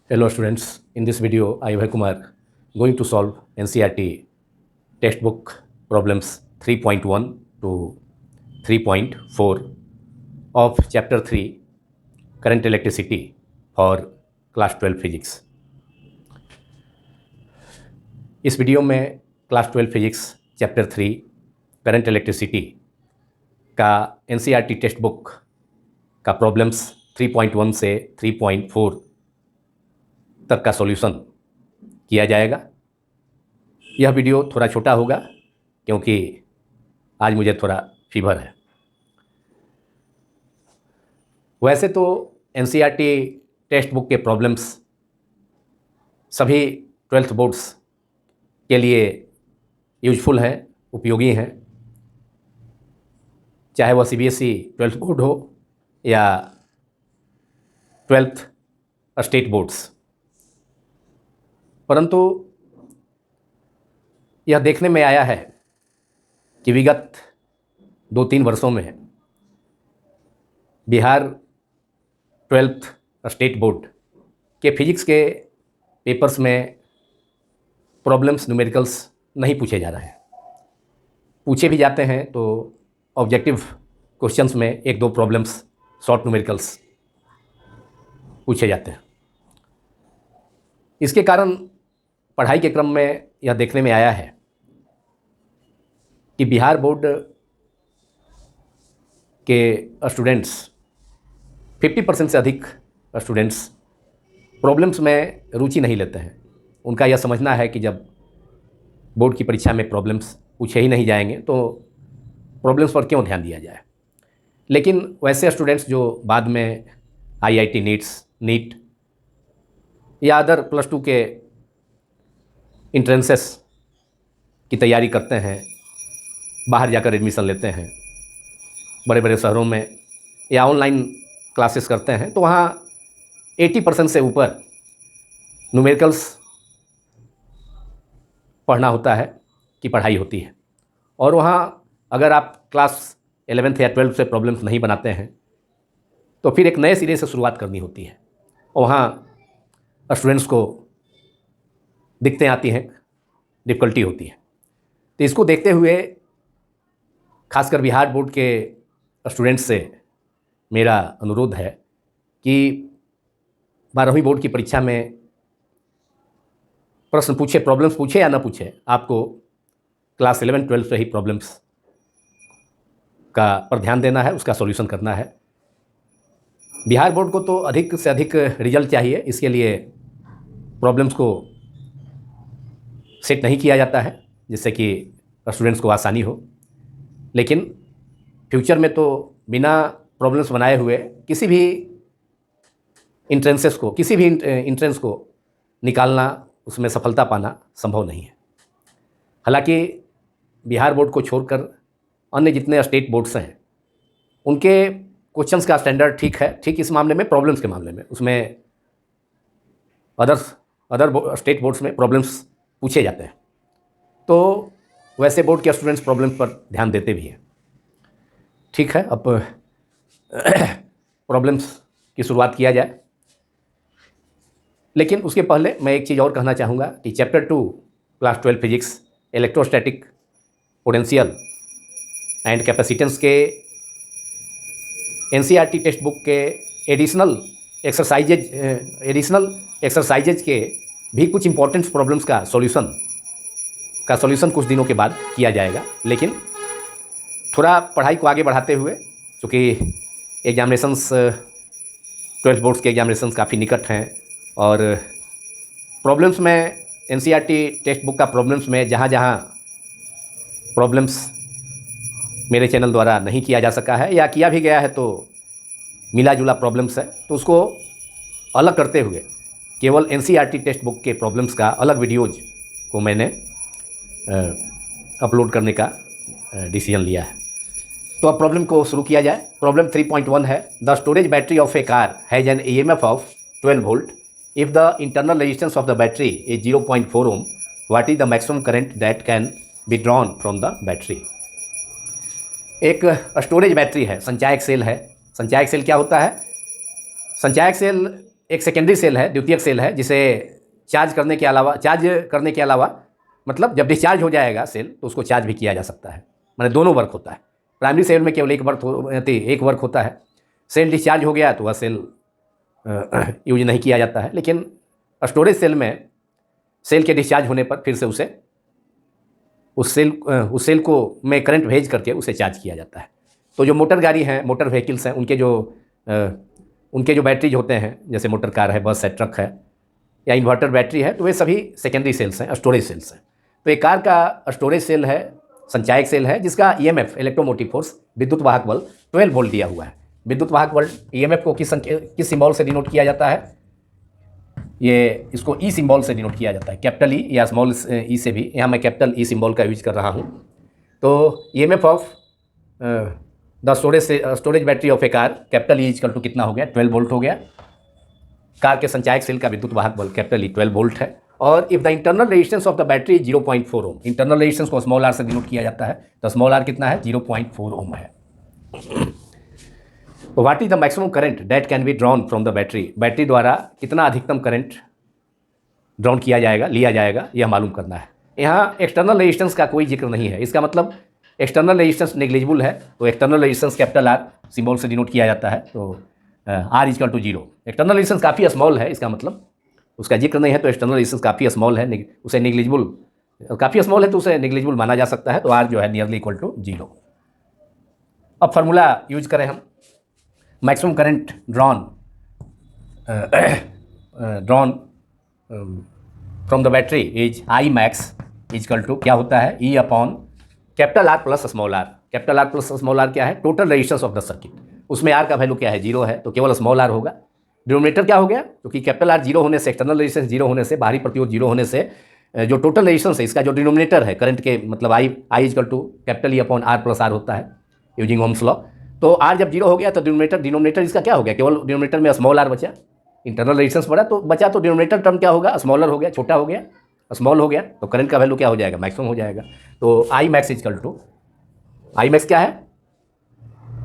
Hello students, in this video I, Abhay Kumar, going to solve NCERT textbook problems 3.1 to 3.4 of chapter 3 current electricity for class 12 physics. इस video में class 12 physics chapter 3 current electricity का NCERT text book का problems 3.1 से 3.4 तक का solution किया जाएगा। यह वीडियो थोड़ा छोटा होगा क्योंकि आज मुझे थोड़ा फीवर है। वैसे तो NCERT टेक्स्ट बुक के प्रॉब्लम्स सभी 12th बोर्ड्स के लिए यूजफुल हैं, उपयोगी हैं, चाहे वह CBSE 12th बोर्ड हो या 12th स्टेट बोर्ड्स। परंतु यह देखने में आया है कि विगत 2-3 वर्षों में बिहार 12th स्टेट बोर्ड के फिजिक्स के पेपर्स में प्रॉब्लम्स न्यूमेरिकल्स नहीं पूछे जा रहे हैं। पूछे भी जाते हैं तो ऑब्जेक्टिव क्वेश्चंस में 1-2 प्रॉब्लम्स शॉर्ट न्यूमेरिकल्स पूछे जाते हैं। इसके कारण पढ़ाई के क्रम में यह देखने में आया है कि बिहार बोर्ड के स्टूडेंट्स 50% से अधिक स्टूडेंट्स प्रॉब्लम्स में रुचि नहीं लेते हैं। उनका यह समझना है कि जब बोर्ड की परीक्षा में प्रॉब्लम्स पूछे ही नहीं जाएंगे तो प्रॉब्लम्स पर क्यों ध्यान दिया जाए। लेकिन वैसे स्टूडेंट्स जो बाद में IIT नीट या अदर +2 के इंट्रेंसेस की तैयारी करते हैं, बाहर जाकर एडमिशन लेते हैं, बड़े बड़े शहरों में या ऑनलाइन क्लासेस करते हैं, तो वहाँ 80% से ऊपर न्यूमेरिकल्स पढ़ना होता है कि पढ़ाई होती है। और वहाँ अगर आप क्लास 11th या 12th से प्रॉब्लम्स नहीं बनाते हैं तो फिर एक नए सिरे से शुरुआत करनी होती है और वहाँ स्टूडेंट्स को दिक्कतें आती हैं, डिफ़िकल्टी होती है। तो इसको देखते हुए खासकर बिहार बोर्ड के स्टूडेंट्स से मेरा अनुरोध है कि 12वीं बोर्ड की परीक्षा में प्रश्न पूछे, प्रॉब्लम्स पूछे या ना पूछे, आपको क्लास 11-12 से ही प्रॉब्लम्स का पर ध्यान देना है, उसका सॉल्यूशन करना है। बिहार बोर्ड को तो अधिक से अधिक रिजल्ट चाहिए, इसके लिए प्रॉब्लम्स को सेट नहीं किया जाता है जिससे कि स्टूडेंट्स को आसानी हो। लेकिन फ्यूचर में तो बिना प्रॉब्लम्स बनाए हुए किसी भी इंट्रेंस को निकालना, उसमें सफलता पाना संभव नहीं है। हालांकि बिहार बोर्ड को छोड़कर अन्य जितने स्टेट बोर्ड्स हैं उनके क्वेश्चंस का स्टैंडर्ड ठीक है। ठीक इस मामले में, प्रॉब्लम्स के मामले में, उसमें अदर स्टेट बोर्ड्स में प्रॉब्लम्स पूछे जाते हैं, तो वैसे बोर्ड के स्टूडेंट्स प्रॉब्लम्स पर ध्यान देते भी हैं। ठीक है, अब प्रॉब्लम्स की शुरुआत किया जाए। लेकिन उसके पहले मैं एक चीज़ और कहना चाहूँगा कि chapter 2 class 12 physics electrostatic potential and capacitance के NCERT टेक्स्ट बुक के एडिशनल एक्सरसाइजेज के भी कुछ इंपॉर्टेंट प्रॉब्लम्स का सॉल्यूशन कुछ दिनों के बाद किया जाएगा। लेकिन थोड़ा पढ़ाई को आगे बढ़ाते हुए, क्योंकि एग्जामिनेशंस 12 बोर्ड्स के एग्जामिनेशंस काफ़ी निकट हैं और प्रॉब्लम्स में NCERT टेक्स्ट बुक का प्रॉब्लम्स में जहाँ प्रॉब्लम्स मेरे चैनल द्वारा नहीं किया जा सका है या किया भी गया है तो मिला जुला प्रॉब्लम्स है, तो उसको अलग करते हुए केवल NCERT टेक्स्ट बुक के प्रॉब्लम्स का अलग वीडियोज़ को मैंने अपलोड करने का डिसीजन लिया है। तो अब प्रॉब्लम को शुरू किया जाए। प्रॉब्लम 3.1 है, the storage battery of a car has an EMF of 12 volt. If the internal resistance of the battery is 0.4 ohm, what is the maximum current that can be drawn from the battery? एक storage battery है, संचायक cell है। संचायक cell क्या होता है? संचायक cell एक secondary cell है, द्वितीयक cell है, जिसे चार्ज करने के अलावा मतलब जब डिस्चार्ज हो जाएगा सेल तो उसको चार्ज भी किया जा सकता है। माने दोनों वर्क होता है। प्राइमरी सेल में केवल एक वर्क होता है। सेल डिस्चार्ज हो गया तो वह सेल यूज नहीं किया जाता है, लेकिन स्टोरेज सेल में सेल के डिस्चार्ज होने पर फिर से उस सेल को में करंट भेज करके उसे चार्ज किया जाता है। तो जो मोटर गाड़ी हैं, मोटर व्हीकल्स हैं, उनके जो बैटरीज होते हैं, जैसे मोटर कार है, बस है, ट्रक है या इन्वर्टर बैटरी है, तो वे सभी सेकेंडरी सेल्स हैं, स्टोरेज सेल्स हैं। तो एक कार का स्टोरेज सेल है, संचायक सेल है, जिसका ईएमएफ इलेक्ट्रोमोटिव फोर्स विद्युत वाहक बल 12 वोल्ट दिया हुआ है। विद्युत वाहक बल ईएमएफ को किस सिंबल से डिनोट किया जाता है? ये इसको ई सिंबल से डिनोट किया जाता है, कैपिटल ई या स्मॉल ई से भी। यहाँ मैं कैपिटल ई सिंबल का यूज कर रहा हूँ। तो EMF of the storage battery of a car, capital E equal to कितना हो गया? 12 वोल्ट हो गया। कार के संचायक सेल का विद्युत वाहक बल कैपिटल ई 12 वोल्ट है। और if the internal resistance of the battery 0.4 ohm, internal resistance को स्मॉल आर से डिनोट किया जाता है, तो स्मॉल आर कितना है? 0.4 ओम है। तो what is the maximum current that can be drawn from the battery? Battery द्वारा कितना अधिकतम करंट ड्रॉन किया जाएगा, लिया जाएगा, यह मालूम करना है। यहाँ एक्सटर्नल रेजिस्टेंस का कोई जिक्र नहीं है। इसका मतलब एक्सटर्नल रेजिस्टेंस नेग्लिजिबल है, तो external resistance capital R symbol से डिनोट किया जाता है। तो R equal to 0। External resistance काफ़ी स्मॉल है, इसका मतलब उसका जिक्र नहीं है, तो एक्सटर्नल रेजिस्टेंस काफ़ी स्मॉल है, उसे नेग्लिजिबल, काफ़ी स्मॉल है तो उसे नेग्लिजिबल माना जा सकता है। तो आर जो है नियरली इक्वल टू 0। अब फार्मूला यूज करें हम। Maximum current drawn from the battery is I max equal to क्या होता है? E upon capital R plus small R. Capital R plus small R क्या है? Total resistance of the circuit. उसमें R का value क्या है? 0 है, तो केवल स्मॉल आर होगा। डिनोमिनेटर क्या हो गया? क्योंकि कैपिटल आर 0 होने से, एक्सटर्नल रेजिस्टेंस 0 होने से, बाहरी प्रतिरोध 0 होने से, जो टोटल रेजिस्टेंस है इसका जो डिनोमिनेटर है करंट के, मतलब I equal to capital E upon R plus R होता है यूजिंग ओम्स लॉ। तो आर जब 0 हो गया तो डिनोमिनेटर इसका क्या हो गया? केवल डिनोमिनेटर में स्मॉल आर बचा, इंटरनल रेजिस्टेंस बढ़ा तो बचा, तो डिनोमिनेटर टर्म क्या होगा? स्मॉलर हो गया, छोटा हो गया, स्मॉल हो गया, तो करंट का वैल्यू क्या हो जाएगा? मैक्सिमम हो जाएगा। तो I max equal to, I max क्या है?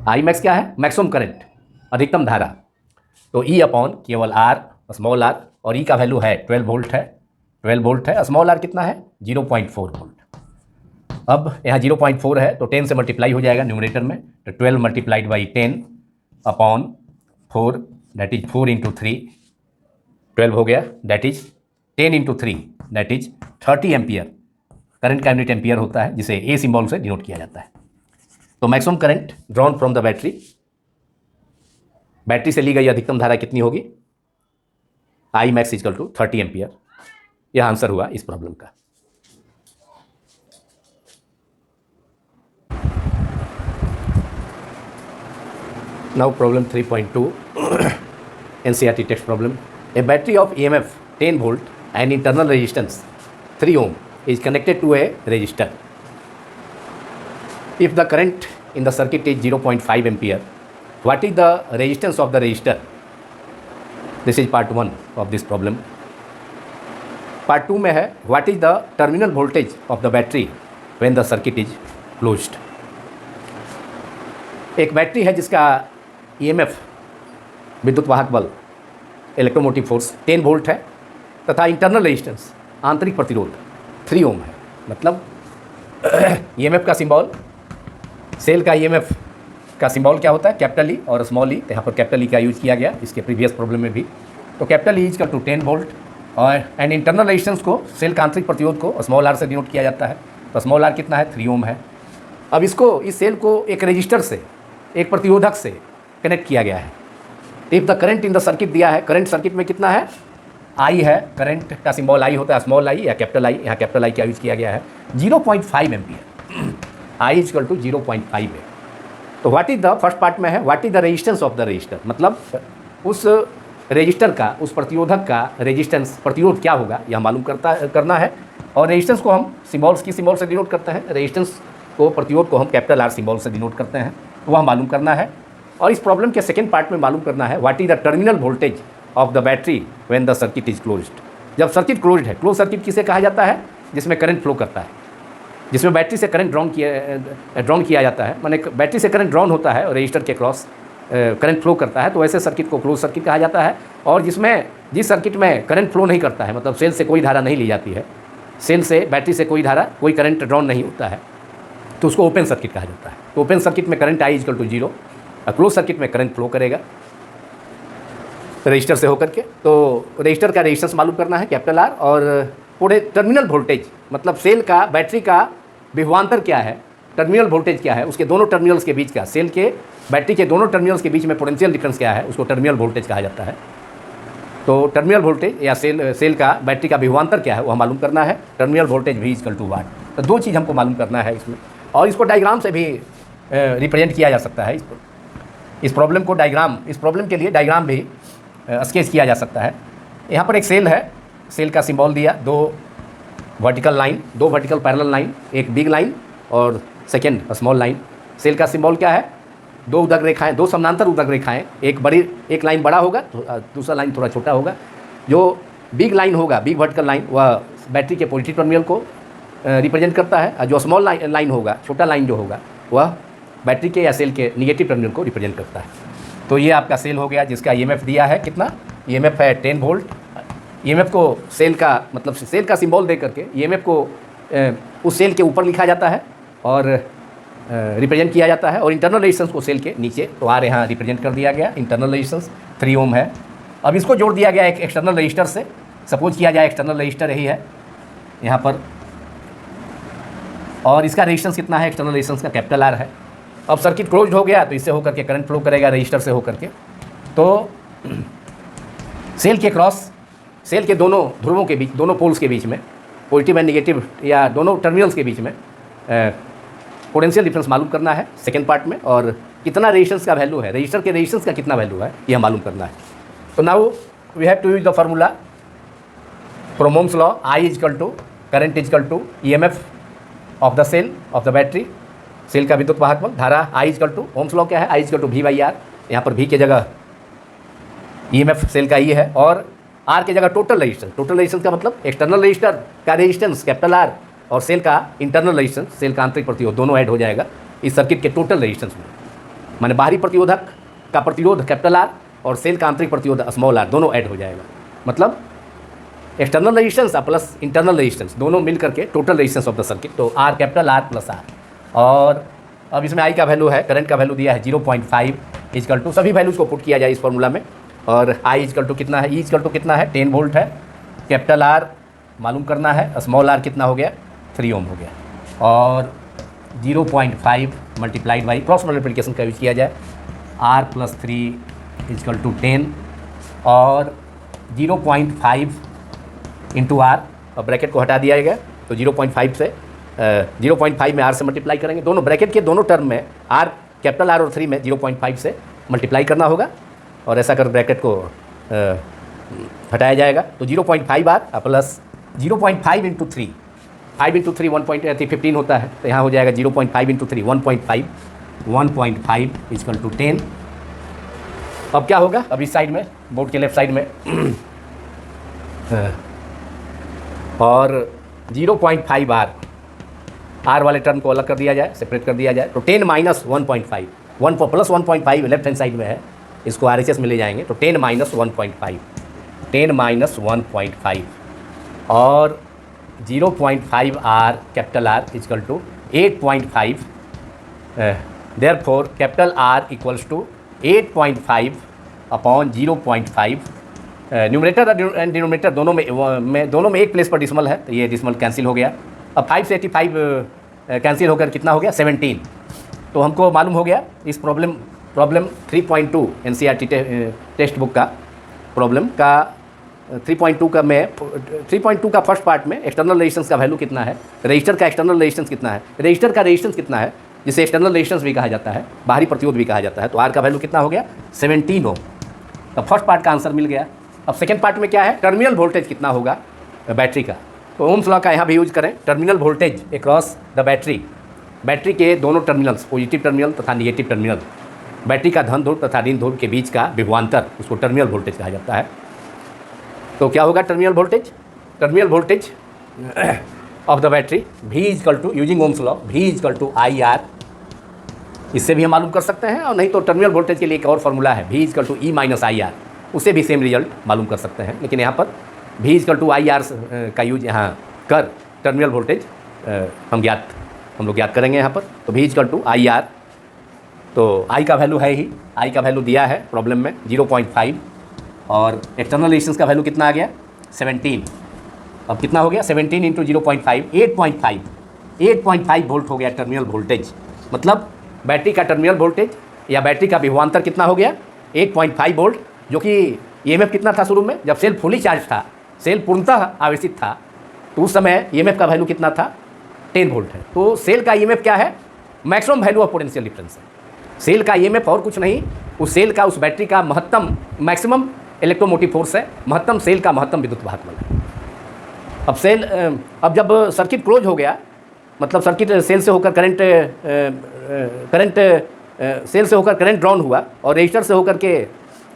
आई मैक्स क्या है? मैक्सिमम करंट, अधिकतम धारा। तो ई अपॉन केवल आर, स्मॉल आर, और ई का वैल्यू है 12 वोल्ट है, 12 वोल्ट है। स्मॉल आर कितना है? 0.4 वोल्ट। अब यहाँ 0.4 है तो 10 से मल्टीप्लाई हो जाएगा न्यूमरेटर में, तो 12 multiplied by 10 upon 4, that is 4 into 3, 12 हो गया, that is 10 into 3, that is 30 ampere. Current का यूनिट एम्पियर होता है, जिसे ए सिंबल से डिनोट किया जाता है। तो maximum current drawn from the battery, battery से ली गई अधिकतम धारा कितनी होगी? I max equal to 30 ampere. यह आंसर हुआ इस प्रॉब्लम का। Now problem 3.2 NCERT text problem. A battery of EMF 10 volt and internal resistance 3 ohm is connected to a resistor. If the current in the circuit is 0.5 ampere, what is the resistance of the resistor? This is part 1 of this problem. Part 2 में है what is the terminal voltage of the battery when the circuit is closed. एक battery है जिसका EMF विद्युत वाहक बल electromotive force 10 volt है, तथा इंटरनल रेजिस्टेंस आंतरिक प्रतिरोध 3 ओम है। मतलब EMF का सिंबल, सेल का EMF का सिंबल क्या होता है? कैपिटल ई और स्मॉल ई। यहाँ पर कैपिटल ई का यूज किया गया इसके प्रीवियस प्रॉब्लम में भी। तो capital E equal to 10 volt और एंड इंटरनल रेजिस्टेंस को, सेल का आंतरिक प्रतिरोध को स्मॉल आर से डिनोट किया जाता है। तो स्मॉल आर कितना है? 3 ओम है। अब इस सेल को एक रजिस्टर से, एक प्रतिरोधक से कनेक्ट किया गया है। If the current in the circuit दिया है, करंट सर्किट में कितना है? आई है, करंट का सिंबल आई होता है, स्मॉल आई या कैपिटल आई। यहाँ कैपिटल आई का यूज किया गया है। 0.5 एम्पियर, आई इक्वल टू 0.5 है। तो what is the, first part में है what is the resistance of the register, मतलब उस रजिस्टर का, उस प्रतिरोधक का रेजिस्टेंस, प्रतिरोध क्या होगा यह मालूम करना है। और रेजिस्टेंस को हम सिंबल से डिनोट करते हैं, रेजिस्टेंस को, प्रतिरोध को हम कैपिटल आर सिंबल से डिनोट करते हैं, वह मालूम करना है। और इस प्रॉब्लम के सेकेंड पार्ट में मालूम करना है what is the terminal voltage of the battery when the circuit is closed. जब सर्किट क्लोज्ड है, क्लोज सर्किट किसे कहा जाता है? जिसमें करंट फ्लो करता है, जिसमें बैटरी से करंट ड्रॉन किया जाता है, माने बैटरी से करंट ड्रॉन होता है और रजिस्टर के क्रॉस, करंट फ्लो करता है, तो ऐसे सर्किट को क्लोज सर्किट कहा जाता है। और जिस सर्किट में करंट फ्लो नहीं करता है, मतलब सेल से कोई धारा नहीं ली जाती है, सेल से बैटरी से कोई धारा कोई करंट ड्रॉन नहीं होता है, तो उसको ओपन सर्किट कहा जाता है। तो ओपन सर्किट में करंट I = 0 और क्लोज सर्किट में करंट फ्लो करेगा रजिस्टर से होकर के। तो रजिस्टर का रेजिस्टेंस मालूम करना है R, और पूरे टर्मिनल वोल्टेज, मतलब सेल का बैटरी का विभवांतर क्या है, टर्मिनल वोल्टेज क्या है, उसके दोनों टर्मिनल्स के बीच का, सेल के बैटरी के दोनों टर्मिनल्स के बीच में पोटेंशियल डिफरेंस क्या है, उसको टर्मिनल वोल्टेज कहा जाता है। तो टर्मिनल वोल्टेज या सेल का बैटरी का विभवांतर क्या है वह मालूम करना है। टर्मिनल वोल्टेज V = वाट। तो दो चीज़ हमको मालूम करना है इसमें, और इसको डायग्राम से भी रिप्रेजेंट किया जा सकता है। इस प्रॉब्लम को इस प्रॉब्लम के लिए डायग्राम भी स्केच किया जा सकता है। यहाँ पर एक सेल है, सेल का सिंबल दिया, दो वर्टिकल पैरेलल लाइन, एक बिग लाइन और सेकेंड स्मॉल लाइन। सेल का सिंबल क्या है, दो उदक रेखाएं, दो समानांतर उदक रेखाएं, एक लाइन बड़ा होगा तो दूसरा लाइन थोड़ा छोटा होगा। जो बिग लाइन होगा, बिग वर्टिकल लाइन, वह बैटरी के पॉजिटिव टर्मिनल को रिप्रेजेंट करता है, और जो स्मॉल लाइन होगा, छोटा लाइन जो होगा, वह बैटरी के या सेल के निगेटिव टर्मिनल को रिप्रेजेंट करता है। तो ये आपका सेल हो गया, जिसका EMF दिया है कितना, EMF है 10 वोल्ट। EMF को सेल का सिंबल दे करके EMF को उस सेल के ऊपर लिखा जाता है और रिप्रेजेंट किया जाता है, और इंटरनल रेजिस्टेंस को सेल के नीचे, तो R यहाँ रिप्रेजेंट कर दिया गया। इंटरनल रेजिस्टेंस 3 ओम है। अब इसको जोड़ दिया गया एक एक्सटर्नल रजिस्टर से। सपोज किया जाए एक्सटर्नल रजिस्टर यही है यहाँ पर, और इसका रेजिस्टेंस कितना है, एक्सटर्नल रेजिस्टेंस का R है। अब सर्किट क्लोज्ड हो गया, तो इससे होकर के करंट फ्लो करेगा रजिस्टर से होकर के। तो सेल के क्रॉस, सेल के दोनों ध्रुवों के बीच, दोनों पोल्स के बीच में, पॉजिटिव एंड निगेटिव या दोनों टर्मिनल्स के बीच में पोटेंशियल डिफरेंस मालूम करना है सेकेंड पार्ट में, और कितना रेजिस्टेंस का वैल्यू है, रजिस्टर के रेजिस्टेंस का कितना वैल्यू है, यह मालूम करना है। तो now we have to use the formula from Ohm's law, I = current = EMF of the cell of the battery. Cell का विद्युत वाहक बल, धारा I = ओम्स लॉ क्या है, I = V/R। यहाँ पर V के जगह EMF सेल का E है, और R के जगह टोटल रेजिस्टेंस। टोटल रेजिस्टेंस का मतलब एक्सटर्नल रजिस्टर का रेजिस्टेंस R और सेल का इंटरनल रेजिस्टेंस, सेल का आंतरिक प्रतिरोध, दोनों ऐड हो जाएगा इस सर्किट के टोटल रेजिस्टेंस में। माने बाहरी प्रतिरोधक का प्रतिरोध R और सेल का आंतरिक प्रतिरोध r, दोनों ऐड हो जाएगा। मतलब external resistance plus internal resistance दोनों मिल करके total resistance of the circuit, तो R + R। और अब इसमें I का वैल्यू है, करंट का वैल्यू दिया है 0.5 = सभी वैल्यूज़ को पुट किया जाए इस फॉर्मूला में, और I = कितना है, E = कितना है, 10 वोल्ट है, R मालूम करना है, स्मॉल r कितना हो गया, 3 ओम हो गया, और 0.5 × क्रॉस मल्टीप्लिकेशन का यूज किया जाए, R + 3 = 10, और 0.5 × R, और ब्रैकेट को हटा दिया गया, तो 0.5 से 0.5 में R से मल्टीप्लाई करेंगे, दोनों ब्रैकेट के दोनों टर्म में R और 3 में 0.5 से मल्टीप्लाई करना होगा, और ऐसा कर ब्रैकेट को हटाया जाएगा। तो 0.5 R प्लस 0.5 × 3, 5 × 3 15 होता है, तो यहाँ हो जाएगा 0.5 × 3 1.5 = 10। अब क्या होगा, अब इस साइड में, बोर्ड के लेफ्ट साइड में और 0.5 R वाले टर्म को अलग कर दिया जाए, सेपरेट कर दिया जाए, तो 10 - 1.5, 1 प्लस 1.5 लेफ्ट हैंड साइड में है, इसको RHS में ले जाएंगे, तो 10 - 1.5, 10 - 1.5, और 0.5 R = 8.5, therefore R = 8.5 / 0.5। Numerator and denominator दोनों में एक प्लेस पर डिसमल है, तो ये डिसमल कैंसिल हो गया। अब 5 से 85 कैंसिल होकर कितना हो गया, 17। तो हमको मालूम हो गया इस प्रॉब्लम 3.2 NCERT टेक्स्ट बुक का प्रॉब्लम का 3.2 का फर्स्ट पार्ट में एक्सटर्नल रेजिस्टेंस का वैल्यू कितना है, रजिस्टर का एक्सटर्नल रेजिस्टेंस कितना है, रजिस्टर का रेजिस्टेंस कितना है, जिसे एक्सटर्नल रेजिस्टेंस भी कहा जाता है, बाहरी प्रतिरोध भी कहा जाता है, तो R का वैल्यू कितना हो गया, 17 ओम। तो फर्स्ट पार्ट का आंसर मिल गया। अब सेकेंड पार्ट में क्या है, टर्मिनल वोल्टेज कितना होगा बैटरी का, तो ओम्स लॉ का यहाँ भी यूज करें, terminal voltage across the battery के दोनों टर्मिनल्स, पॉजिटिव टर्मिनल तथा निगेटिव टर्मिनल, बैटरी का धन ध्रुव तथा ऋण ध्रुव के बीच का विभवांतर, उसको टर्मिनल वोल्टेज कहा जाता है। तो क्या होगा terminal voltage of the battery, V = using Ohm's law, V = IR इससे भी हम मालूम कर सकते हैं, और नहीं तो टर्मिनल वोल्टेज के लिए एक और फार्मूला है, V = E - IR, उससे भी सेम रिजल्ट मालूम कर सकते हैं। लेकिन यहाँ पर V = IR का यूज यहाँ कर टर्मिनल वोल्टेज हम लोग ज्ञात करेंगे यहाँ पर। तो V = IR, तो I का वैल्यू है ही, I का वैल्यू दिया है प्रॉब्लम में 0.5, और एक्सटर्नल रेजिस्टेंस का वैल्यू कितना आ गया 17। अब कितना हो गया 17 × 0.5 8.5 वोल्ट हो गया टर्मिनल वोल्टेज। मतलब बैटरी का टर्मिनल वोल्टेज या बैटरी का विभवांतर कितना हो गया 8.5 वोल्ट, जो कि EMF कितना था शुरू में, जब सेल फुली चार्ज था, सेल पूर्णतः आवेशित था, तो उस समय EMF का वैल्यू कितना था 10 वोल्ट है। तो सेल का EMF क्या है, maximum value of potential difference है। सेल का EMF और कुछ नहीं, उस सेल का, उस बैटरी का महत्तम मैक्सिमम इलेक्ट्रोमोटिव फोर्स है, महत्तम सेल का महत्तम विद्युत वाहक बल है। अब जब सर्किट क्लोज हो गया, मतलब सर्किट सेल से होकर सेल से होकर करंट ड्रॉन हुआ, और रजिस्टर से होकर के,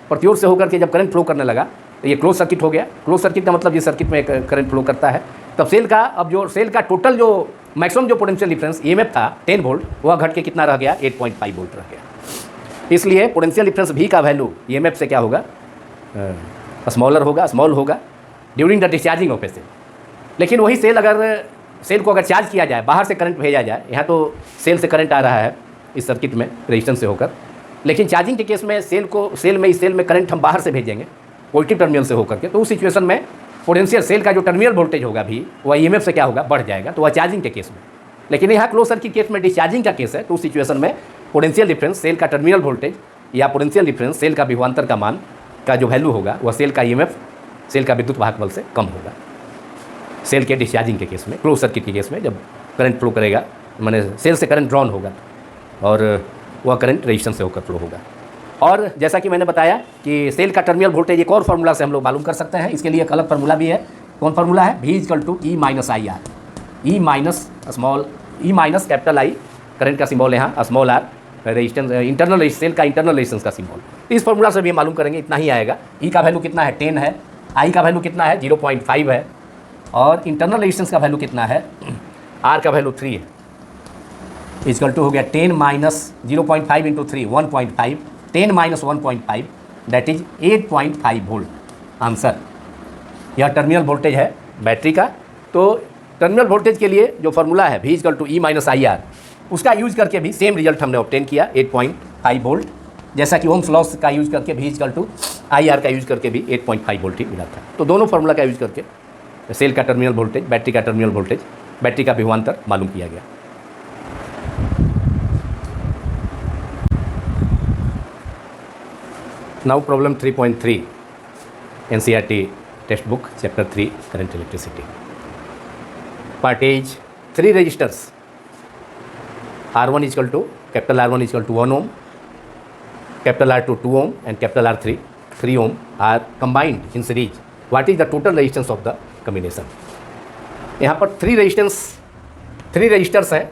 प्रतिरोध से होकर के जब करंट फ्लो करने लगा, तो ये क्लोज सर्किट हो गया। क्लोज सर्किट का मतलब जिस सर्किट में करंट फ्लो करता है, तब सेल का टोटल जो मैक्सिमम जो पोटेंशियल डिफरेंस EMF था 10 वोल्ट, वह घट के कितना रह गया 8.5 वोल्ट रह गया। इसलिए पोटेंशियल डिफरेंस V का वैल्यू EMF से क्या होगा, स्मॉल होगा during the discharging of a cell. लेकिन वही सेल को अगर चार्ज किया जाए, बाहर से करंट भेजा जाए, यहाँ तो सेल से करंट आ रहा है इस सर्किट में रेजिस्टेंस से होकर, लेकिन चार्जिंग के केस में इस सेल में करंट हम बाहर से भेजेंगे पॉजिटिव टर्मिनल से होकर के, तो उस सिचुएशन में पोटेंशियल सेल का जो टर्मिनल वोल्टेज होगा भी, वह EMF से क्या होगा बढ़ जाएगा, तो वह चार्जिंग के केस में। लेकिन यहाँ क्लोज सर्किट केस में डिस्चार्जिंग का केस है, तो उस सिचुएशन में पोटेंशियल डिफरेंस सेल का टर्मिनल वोल्टेज या पोटेंशियल डिफरेंस सेल का विभवांतर का मान का जो वैल्यू होगा, वह सेल का EMF सेल का विद्युत वाहक बल से कम होगा। सेल के डिस्चार्जिंग के केस में, क्लोज सर्किट के केस में, जब करंट फ्लो करेगा, माने सेल से करंट ड्रॉन होगा और वह करंट रेजिस्टेंस से होकर फ्लो होगा। और जैसा कि मैंने बताया कि सेल का टर्मिनल वोल्टेज एक और फार्मूला से हम लोग मालूम कर सकते हैं। इसके लिए एक अलग फार्मूला भी है। कौन फार्मूला है, V = E - IR, E minus capital I, current का सिंबल यहाँ small r, resistance internal cell का इंटरनल रेजिस्टेंस का सिंबल। इस फार्मूला से भी मालूम करेंगे, इतना ही आएगा। E का वैल्यू कितना है 10 है, I का वैल्यू कितना है 0.5 है, और इंटरनल रेजिस्टेंस का वैल्यू कितना है, R का वैल्यू 3 है। इक्वल टू हो गया 10 - 0.5 × 3 1.5, 10 - 1.5 दैट इज 8.5 वोल्ट आंसर। यह टर्मिनल वोल्टेज है बैटरी का। तो टर्मिनल वोल्टेज के लिए जो फार्मूला है V = E - IR, उसका यूज करके भी सेम रिजल्ट हमने ऑब्टेन किया 8.5 वोल्ट, जैसा कि ओम्स लॉ का यूज करके V = IR का यूज करके भी 8.5 वोल्ट ही मिला था। तो दोनों फार्मूला का यूज करके सेल का टर्मिनल वोल्टेज, बैटरी का टर्मिनल वोल्टेज, बैटरी का विभवांतर मालूम किया गया। Now problem 3.3 NCERT text book chapter 3 current electricity. Part as 3 resistors R1 = R1 = 1 ohm, R2 2 ohm and R3 3 ohm are combined in series. What is the total resistance of the combination? यहाँ पर 3 resistors हैं,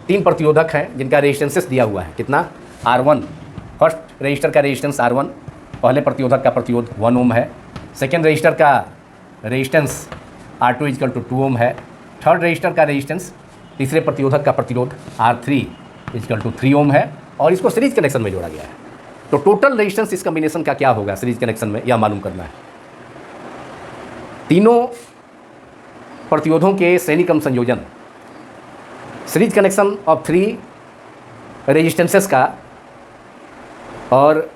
3 प्रतिरोधक हैं जिनका resistances दिया हुआ है। कितना, R1 फर्स्ट रजिस्टर का रेजिस्टेंस R1, पहले प्रतिरोधक का प्रतिरोध 1 ohm है। सेकेंड रजिस्टर का रेजिस्टेंस R2 = 2 ohm है। थर्ड रजिस्टर का रेजिस्टेंस, तीसरे प्रतिरोधक का प्रतिरोध R3 = 3 ohm है, और इसको सीरीज कनेक्शन में जोड़ा गया है। तो टोटल रेजिस्टेंस इस कम्बिनेशन का क्या होगा सीरीज कनेक्शन में, यह मालूम करना है। तीनों प्रतिरोधों के श्रेणी क्रम संयोजन, सीरीज कनेक्शन ऑफ 3 रेजिस्टेंसेस का और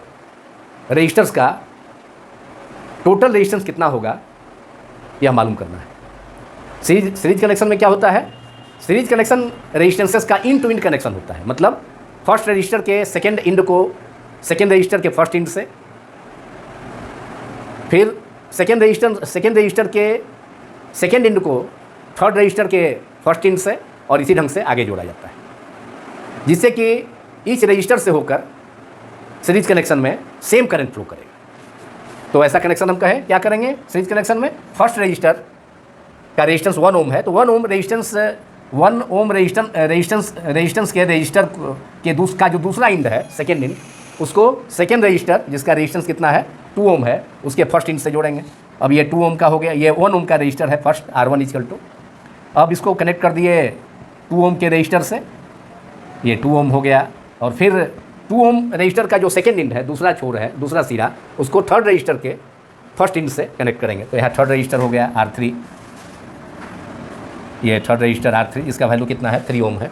रजिस्टर्स का टोटल रेजिस्टेंस कितना होगा, यह मालूम करना है। सीरीज कनेक्शन में क्या होता है, सीरीज कनेक्शन रेजिस्टेंसेस का इंड टू इंड कनेक्शन होता है। मतलब फर्स्ट रजिस्टर के सेकेंड इंड को सेकेंड रजिस्टर के फर्स्ट इंड से, फिर सेकेंड रजिस्टर के सेकेंड इंड को थर्ड रजिस्टर के फर्स्ट इंड से, और इसी ढंग से आगे जोड़ा जाता है, जिससे कि ईच रजिस्टर से होकर सीरीज कनेक्शन में सेम करंट फ्लो करेगा। तो ऐसा कनेक्शन हम कहें क्या करेंगे सीरीज कनेक्शन में, फर्स्ट रजिस्टर का रेजिस्टेंस 1 ohm है, तो 1 ohm रेजिस्टेंस के रजिस्टर के का जो दूसरा इंड है सेकेंड इंड, उसको सेकेंड रजिस्टर जिसका रेजिस्टेंस कितना है 2 ohm है, उसके फर्स्ट इंड से जोड़ेंगे। अब ये 2 ohm का हो गया, ये 1 ohm का रजिस्टर है फर्स्ट R1 = अब इसको कनेक्ट कर दिए 2 ohm के रजिस्टर से, ये 2 ohm हो गया, और फिर 2 ओम रजिस्टर का जो सेकेंड इंड है, दूसरा छोर है, दूसरा सिरा, उसको थर्ड रजिस्टर के फर्स्ट इंड से कनेक्ट करेंगे। तो यहाँ थर्ड रजिस्टर हो गया R3, ये थर्ड रजिस्टर R3, इसका वैल्यू कितना है 3 ओम है।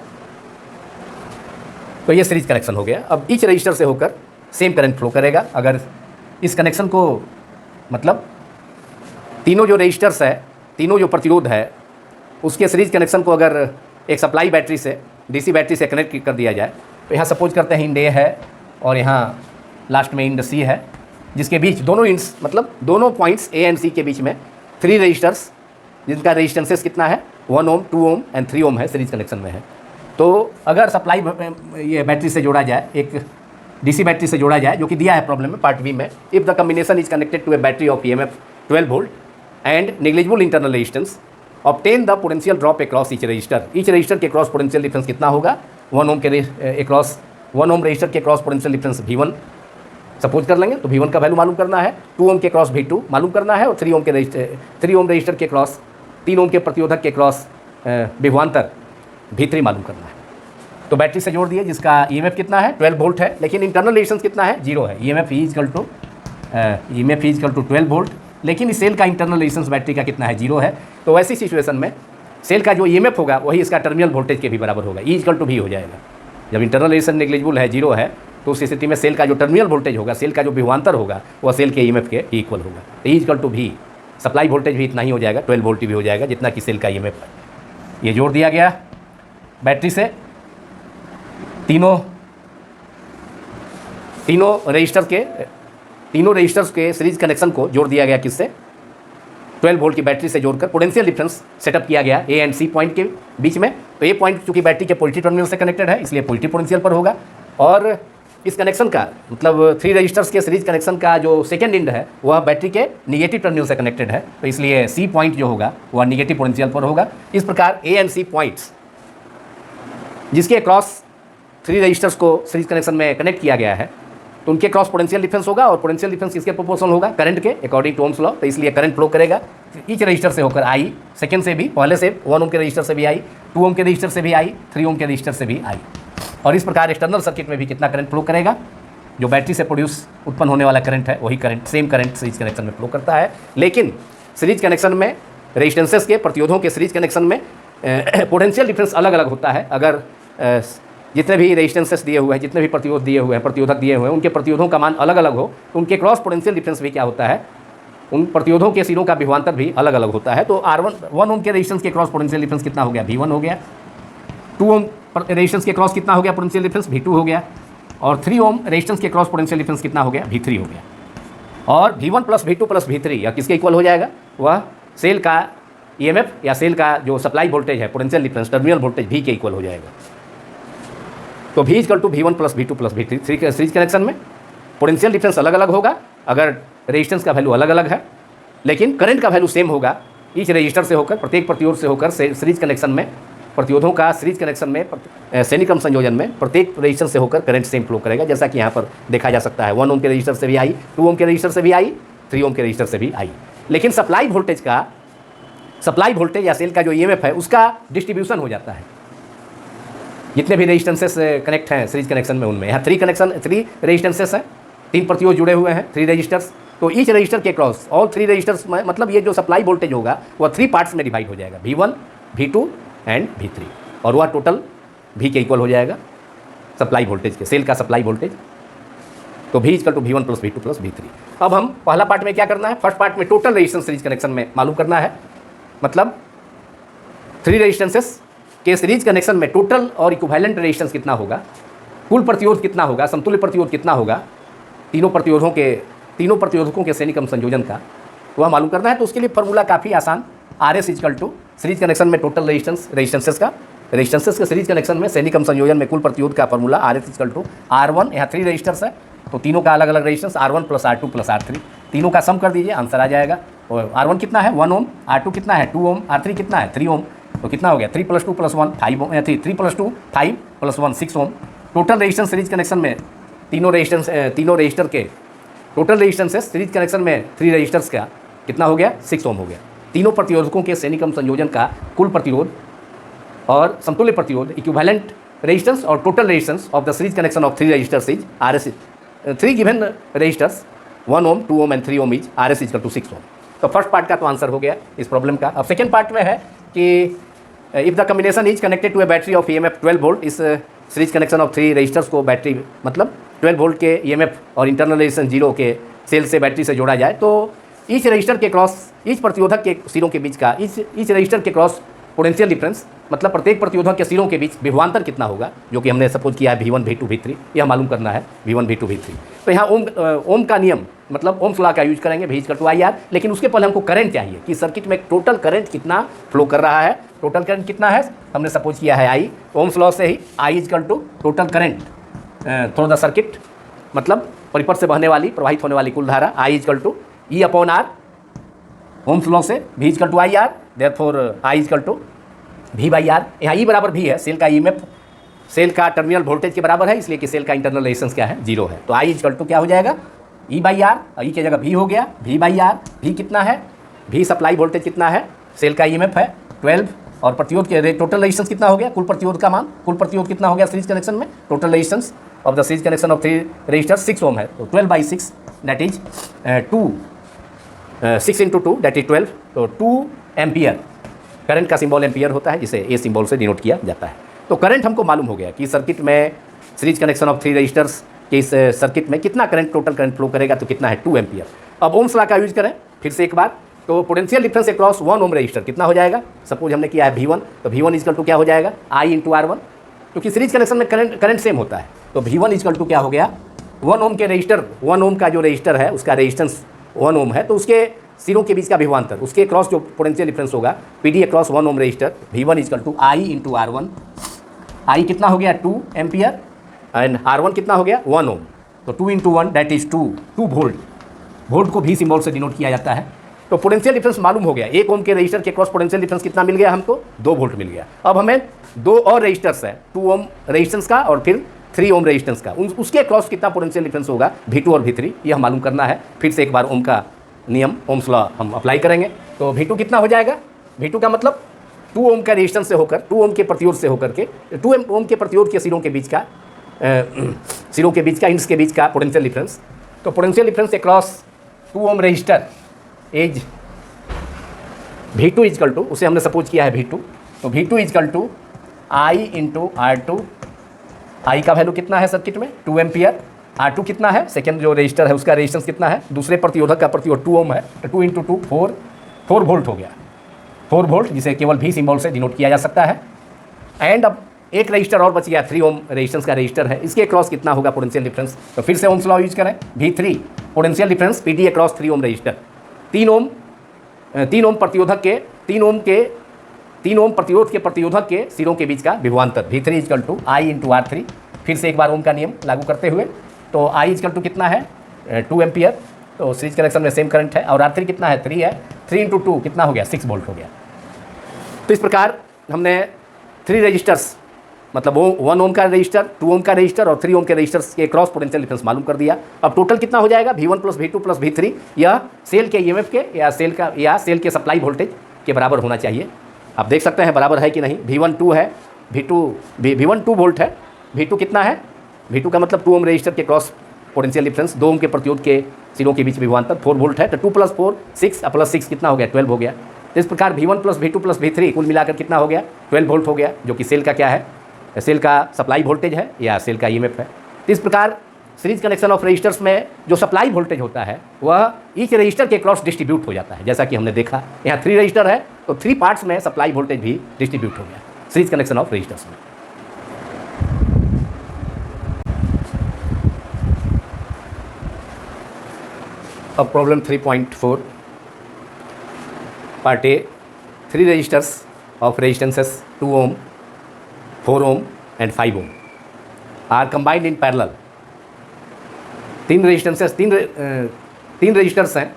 तो ये सीरीज कनेक्शन हो गया। अब ईच रजिस्टर से होकर सेम करंट फ्लो करेगा। अगर इस कनेक्शन को मतलब तीनों जो रजिस्टर्स है, तीनों जो प्रतिरोध है, उसके सीरीज कनेक्शन को अगर एक सप्लाई बैटरी से, डीसी बैटरी से कनेक्ट कर दिया जाए, तो यहाँ सपोज करते हैं इंड ए है और यहाँ लास्ट में इंड सी है, जिसके बीच दोनों इंड्स मतलब दोनों पॉइंट्स ए एंड सी के बीच में 3 रजिस्टर्स, जिनका रेजिस्टेंसेस कितना है 1 ओम, 2 ओम एंड 3 ओम है, सीरीज कनेक्शन में है। तो अगर सप्लाई ये बैटरी से जोड़ा जाए, एक डीसी बैटरी से जोड़ा जाए, जो कि दिया है प्रॉब्लम में पार्ट बी में, if the combination is connected to a battery of EMF 12 volt and negligible internal resistance, obtain the potential drop across each resistor. Each resistor के क्रॉस पोटेंशियल डिफरेंस कितना होगा 1 ओम के across, 1 ohm resistor के cross potential difference V1 suppose कर लेंगे, तो V1 का value मालूम करना है, 2 ओम के क्रॉस V2 मालूम करना है, और 3 ओम रजिस्टर के क्रॉस, 3 ओम के प्रतिरोधक के क्रॉस विभवांतर V3 मालूम करना है। तो बैटरी से जोड़ दिए, जिसका EMF कितना है 12 वोल्ट है, लेकिन इंटरनल रेजिस्टेंस कितना है 0 है। EMF is equal to 12 volt, लेकिन इस सेल का इंटरनल रेजिस्टेंस बैटरी का कितना है 0 है। तो वैसी सिचुएशन में सेल का जो EMF होगा वही इसका टर्मिनल वोल्टेज के भी बराबर होगा, E इक्वल टू V हो जाएगा। जब इंटरनल रेजिस्टेंस नेग्लिजिबल है 0 है, तो उस स्थिति में सेल का जो टर्मिनल वोल्टेज होगा, सेल का जो विभवांतर होगा, वह सेल के EMF के इक्वल होगा। तो E equal to V, supply voltage भी इतना ही हो जाएगा, 12 वोल्ट भी हो जाएगा जितना कि सेल का EMF है। ये जोड़ दिया गया बैटरी से, तीनों रजिस्टर्स के सीरीज कनेक्शन को जोड़ दिया गया, किससे 12 वोल्ट की बैटरी से जोड़कर पोटेंशियल डिफरेंस सेटअप किया गया ए एंड सी पॉइंट के बीच में। तो ये पॉइंट चूंकि बैटरी के पॉजिटिव टर्मिनल से कनेक्टेड है, इसलिए पॉजिटिव पोटेंशियल पर होगा, और इस कनेक्शन का मतलब 3 रजिस्टर्स के सीरीज कनेक्शन का जो सेकेंड इंड है वह बैटरी के निगेटिव टर्मिनल से कनेक्टेड है, तो इसलिए सी पॉइंट जो होगा वह निगेटिव पोटेंशियल पर होगा। इस प्रकार ए एंड सी पॉइंट्स जिसके क्रॉस 3 रजिस्टर्स को सीरीज कनेक्शन में कनेक्ट किया गया है, तो उनके क्रॉस पोटेंशियल डिफरेंस होगा, और पोटेंशियल डिफरेंस किसके प्रोपोर्शनल होगा करंट के, अकॉर्डिंग टू ओम्स लॉ। तो इसलिए करंट फ्लो करेगा ईच रजिस्टर से होकर आई, सेकंड से भी, पहले से 1 ओम के रजिस्टर से भी आई, 2 ओम के रजिस्टर से भी आई, 3 ओम के रजिस्टर से भी आई। और इस प्रकार एक्सटर्नल सर्किट में भी कितना करंट फ्लो करेगा, जो बैटरी से प्रोड्यूस उत्पन्न होने वाला करंट है वही current, same current series connection में फ्लो करता है। लेकिन सीरीज कनेक्शन में रेजिस्टेंसेस के, प्रतिरोधों के सीरीज कनेक्शन में पोटेंशियल डिफरेंस अलग अलग होता है। अगर जितने भी रेजिस्टेंसेस दिए हुए हैं, जितने भी प्रतिरोध दिए हुए हैं, प्रतिरोधक दिए हुए हैं, उनके प्रतिरोधों का मान अलग अलग हो, तो उनके क्रॉस पोटेंशियल डिफरेंस भी क्या होता है, उन प्रतिरोधों के सिरों का विभवांतर भी अलग अलग होता है। तो R1 ओम के रेजिस्टेंस के क्रॉस पोटेंशियल डिफरेंस कितना हो गया V1 हो गया, 2 ओम रेजिस्टेंस के क्रॉस कितना हो गया पोटेंशियल डिफरेंस V2 हो गया, और 3 ओम रेजिस्टेंस के क्रॉस पोटेंशियल डिफरेंस कितना हो गया V3 हो गया। और V1 plus V2 plus V3 या किसके इक्वल हो जाएगा, वह सेल का EMF या सेल का जो सप्लाई वोल्टेज है, potential difference, terminal voltage V के इक्वल हो जाएगा। तो V equal to V1 plus V2 plus V3 series connection में पोटेंशियल डिफरेंस अलग अलग होगा अगर रेजिस्टेंस का वैल्यू अलग अलग है, लेकिन करंट का वैल्यू सेम होगा। ईच रजिस्टर से होकर, प्रत्येक प्रतिरोध से होकर सीरीज कनेक्शन में, प्रतिरोधों का सीरीज कनेक्शन में, श्रेणी क्रम संयोजन में प्रत्येक रजिस्टर से होकर करंट सेम फ्लो करेगा, जैसा कि यहाँ पर देखा जा सकता है। 1 ओम के रजिस्टर से भी आई, 2 ओम के रजिस्टर से भी आई, 3 ओम के रजिस्टर से भी आई। लेकिन सप्लाई वोल्टेज या सेल का जो EMF है उसका डिस्ट्रीब्यूशन हो जाता है, जितने भी रेजिस्टेंसेस कनेक्ट हैं सीरीज कनेक्शन में, उनमें यहाँ 3 रेजिस्टेंसेस हैं, 3 प्रतिरोध जुड़े हुए हैं, 3 रजिस्टर्स। तो ईच रजिस्टर के क्रॉस ऑल 3 रजिस्टर्स में, मतलब ये जो सप्लाई वोल्टेज होगा वह 3 पार्ट्स में डिवाइड हो जाएगा, V1 V2 एंड V3, और वह टोटल V के इक्वल हो जाएगा सप्लाई वोल्टेज के, सेल का सप्लाई वोल्टेज। तो V equal to V1 plus V2 plus V3। अब हम पहला पार्ट में क्या करना है, फर्स्ट पार्ट में टोटल रेजिस्टेंस सीरीज कनेक्शन में मालूम करना है, मतलब 3 रेजिस्टेंसेस के सीरीज कनेक्शन में टोटल और इक्विवेलेंट रेजिस्टेंस कितना होगा, कुल प्रतिरोध कितना होगा, समतुल्य प्रतिरोध कितना होगा, तीनों प्रतिरोधकों के श्रेणी क्रम संयोजन का, वह मालूम करना है। तो उसके लिए फॉर्मूला काफ़ी आसान, RS equal to series connection में टोटल रेजिस्टेंसेस के सीरीज कनेक्शन में श्रेणी क्रम संयोजन में कुल प्रतिरोध का formula RS equal to R1, यहाँ 3 रजिस्टर्स है तो तीनों का अलग अलग resistance R1 plus R2 plus R3, तीनों का सम कर दीजिए, आंसर आ जाएगा। और R1 कितना है 1 ओम, R2 कितना है 2 ओम, R3 कितना है 3 ओम, तो कितना हो गया 3 + 2 + 1 5 ओम, 3 + 2 5 + 1 6 ओम। टोटल रेजिस्टेंस सीरीज कनेक्शन में तीनों रजिस्टर के टोटल रेजिस्टेंसेस सीरीज कनेक्शन में 3 रजिस्टर्स का कितना हो गया 6 ओम हो गया। तीनों प्रतिरोधकों के श्रेणी क्रम संयोजन का कुल प्रतिरोध और समतुल्य प्रतिरोध, इक्विवेलेंट रेजिस्टेंस और total resistance of the series connection of 3 resistors is RS 3 given resistors 1 ohm 2 ohm and 3 ohm is RS equal to 6 ohm. तो फर्स्ट पार्ट का तो आंसर हो गया इस प्रॉब्लम का। अब सेकेंड पार्ट में है कि if the combination is connected to a battery of EMF 12 volt, इस सीरीज कनेक्शन ऑफ 3 रजिस्टर्स को बैटरी मतलब 12 वोल्ट के EMF और इंटरनल रेजिस्टेंस 0 के सेल से बैटरी से जोड़ा जाए, तो ईच रजिस्टर के क्रॉस, ईच प्रतिरोधक के सिरों के बीच का ईच रजिस्टर के क्रॉस पोटेंशियल डिफरेंस, मतलब प्रत्येक प्रतिरोधक के सिरों के बीच विभवांतर कितना होगा, जो कि हमने सपोज किया है V1 V2 V3, यह मालूम करना है V1 V2 V3। तो यहाँ ओम का नियम मतलब ओम्स लॉ का यूज करेंगे, V इक्वल टू IR। लेकिन उसके पहले हमको करंट चाहिए कि सर्किट में टोटल करंट कितना फ्लो कर रहा है। टोटल करंट कितना है हमने सपोज किया है I, ओम्स लॉ से ही I equal to total current through the circuit, मतलब परिपथ से बहने वाली प्रवाहित होने वाली कुल धारा I equal to E upon R, ohm's law से V equal to IR, therefore I equal to V by R. यहाँ E बराबर V है, सेल का EMF सेल का टर्मिनल वोल्टेज के बराबर है, इसलिए कि सेल का इंटरनल रेजिस्टेंस क्या है 0 है। तो I इक्वल टू क्या हो जाएगा E बाई आर, ई की जगह V हो गया V बाई आर। V कितना है, V सप्लाई वोल्टेज कितना है, सेल का EMF है 12 और प्रतिरोध के टोटल रेजिस्टेंस कितना हो गया, कुल प्रतिरोध का मान, कुल प्रतिरोध कितना हो गया सीरीज कनेक्शन में, total resistance of the series connection of 3 register 6 ओम है। तो 12/6 that is 6 into 2 that is 12, तो 2 एम्पियर। करंट का सिंबल एम्पियर होता है, जिसे ए सिंबल से डिनोट किया जाता है। तो करंट हमको मालूम हो गया कि सर्किट में सीरीज कनेक्शन ऑफ 3 रजिस्टर्स के इस सर्किट में कितना करंट, टोटल करंट फ्लो करेगा, तो कितना है 2 एम्पियर। अब ओम्स लॉ का यूज करें फिर से एक बार, तो potential difference across 1 ohm register कितना हो जाएगा, सपोज हमने किया है V1, तो V1 इक्वल टू क्या हो जाएगा I इंटू R1, क्योंकि सीरीज कनेक्शन में करंट सेम होता है। तो V1 इक्वल टू क्या हो गया, 1 ओम के रजिस्टर, 1 ओम का जो रजिस्टर है उसका रेजिस्टेंस 1 ओम है, तो उसके सिरों के बीच का विभवांतर, उसके क्रॉस जो पोटेंशियल डिफरेंस होगा PD across 1 ohm resistor, V1 equal to I into R1। I कितना हो गया 2 एम्पियर एंड R1 कितना हो गया 1 ओम, तो 2 into 1 that is 2 volt. Volt को V सिंबल से डिनोट किया जाता है। तो पोटेंशियल डिफरेंस मालूम हो गया, 1 ओम के रजिस्टर के क्रॉस पोटेंशियल डिफरेंस कितना मिल गया हमको, 2 वोल्ट मिल गया। अब हमें 2 और रजिस्टर्स है, 2 ओम रजिस्टेंस का और फिर 3 ओम रजिस्टेंस का, उसके क्रॉस कितना पोटेंशियल डिफरेंस होगा V2 और V3, यह मालूम करना है। फिर से एक बार ओम का नियम, ओम्स लॉ हम अप्लाई करेंगे। तो V2 कितना हो जाएगा, V2 का मतलब 2 ओम का रेजिस्टेंस से होकर, 2 ओम के प्रतिरोध से होकर के 2 ओम के प्रतिरोध के सिरों के बीच का इंड्स के बीच का पोटेंशियल डिफरेंस। तो potential difference across 2 ohm resistor as V2 equal to, उसे हमने सपोज किया है V2, तो V2 equal to I into R2। I का वैल्यू कितना है सर्किट में 2 एम्पियर, R2 कितना है, सेकेंड जो रजिस्टर है उसका रेजिस्टेंस कितना है, दूसरे प्रतिरोधक का प्रतिरोध 2 ओम है, तो 2 इंटू 2 4 वोल्ट हो गया, 4 वोल्ट, जिसे केवल V सिंबल से डिनोट किया जा सकता है। एंड अब एक रजिस्टर और बच गया, 3 ओम रेजिस्टेंस का रजिस्टर है, इसके क्रॉस कितना होगा पोटेंशियल डिफरेंस, तो फिर से ओम्स लॉ यूज करें, V3 potential difference PD across 3 ohm resistor, 3 ओम प्रतिरोधक के 3 ओम प्रतिरोध के प्रतिरोधक के सिरों के बीच का विभवांतर, V3 equal to I into R3। फिर से एक बार ओम का नियम लागू करते हुए, तो I इक्वल टू कितना है 2 एम्पियर, तो सीरीज कनेक्शन में सेम करंट है, और R3 कितना है 3 है, 3 इंटू 2 कितना हो गया 6 वोल्ट हो गया। तो इस प्रकार हमने 3 रजिस्टर्स मतलब 1 ओम का रजिस्टर, 2 ओम का रजिस्टर और 3 ओम के रजिस्टर्स के क्रॉस पोटेंशियल डिफरेंस मालूम कर दिया। अब टोटल कितना हो जाएगा V1 plus V2 plus V3, यह सेल के EMF के या सेल के सप्लाई वोल्टेज के बराबर होना चाहिए। आप देख सकते हैं बराबर है कि नहीं, V1 2 है, V1 2 वोल्ट है, V2 कितना है, V2 का मतलब 2 ओम रजिस्टर के क्रॉस पोटेंशियल डिफरेंस, 2 ओम के प्रतिरोध के सिरों के बीच विभवांतर 4 वोल्ट है, तो 2 प्लस 4 6 प्लस 6 कितना हो गया 12 हो गया। तो इस प्रकार V1 plus V2 plus V3 कुल मिलाकर कितना हो गया 12 वोल्ट हो गया, जो कि सेल का क्या है, सेल का सप्लाई वोल्टेज है या सेल का EMF है। तो इस प्रकार सीरीज कनेक्शन ऑफ रजिस्टर्स में जो सप्लाई वोल्टेज होता है वह ईच रजिस्टर के क्रॉस डिस्ट्रीब्यूट हो जाता है, जैसा कि हमने देखा यहाँ 3 रजिस्टर है तो 3 पार्ट्स में सप्लाई वोल्टेज भी डिस्ट्रीब्यूट हो गया सीरीज कनेक्शन ऑफ रजिस्टर्स में। अब problem 3.4 part A, 3 resistors of resistances 2 ohm 4 ohm and 5 ohm are combined in parallel. 3 resistances, 3 resistors हैं,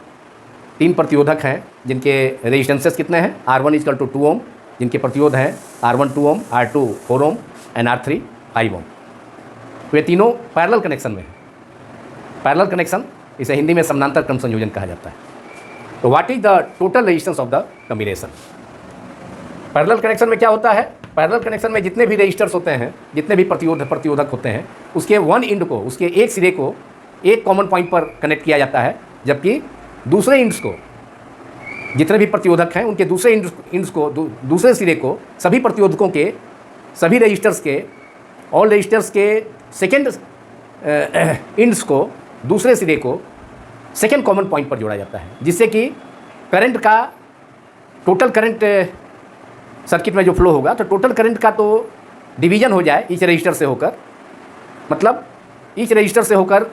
3 प्रतिरोधक हैं जिनके रेजिस्टेंसेस कितने हैं, R1 इक्वल टू 2 ओम, जिनके प्रतिरोध हैं R1 2 Om, R2 4 ohm and R3 5 ओम। वे तीनों पैरेलल कनेक्शन में हैं। पैरेलल कनेक्शन इसे हिंदी में समानांतर क्रम संयोजन कहा जाता है। तो what is the total resistance of the combination. Parallel connection में क्या होता है, पैरेलल कनेक्शन में जितने भी रजिस्टर्स होते हैं, जितने भी प्रतिरोधक होते हैं, उसके वन इंड को, उसके एक सिरे को एक कॉमन पॉइंट पर कनेक्ट किया जाता है, जबकि दूसरे इंड्स को, जितने भी प्रतिरोधक हैं उनके दूसरे इंड्स को, दूसरे सिरे को सभी प्रतिरोधकों के, सभी रजिस्टर्स के, ऑल रजिस्टर्स के सेकेंड इंड्स को, दूसरे सिरे को सेकेंड कॉमन पॉइंट पर जोड़ा जाता है, जिससे कि करंट का, टोटल करंट सर्किट में जो फ्लो होगा, तो टोटल करंट का तो डिवीजन हो जाए ईच रजिस्टर से होकर, मतलब ईच रजिस्टर से होकर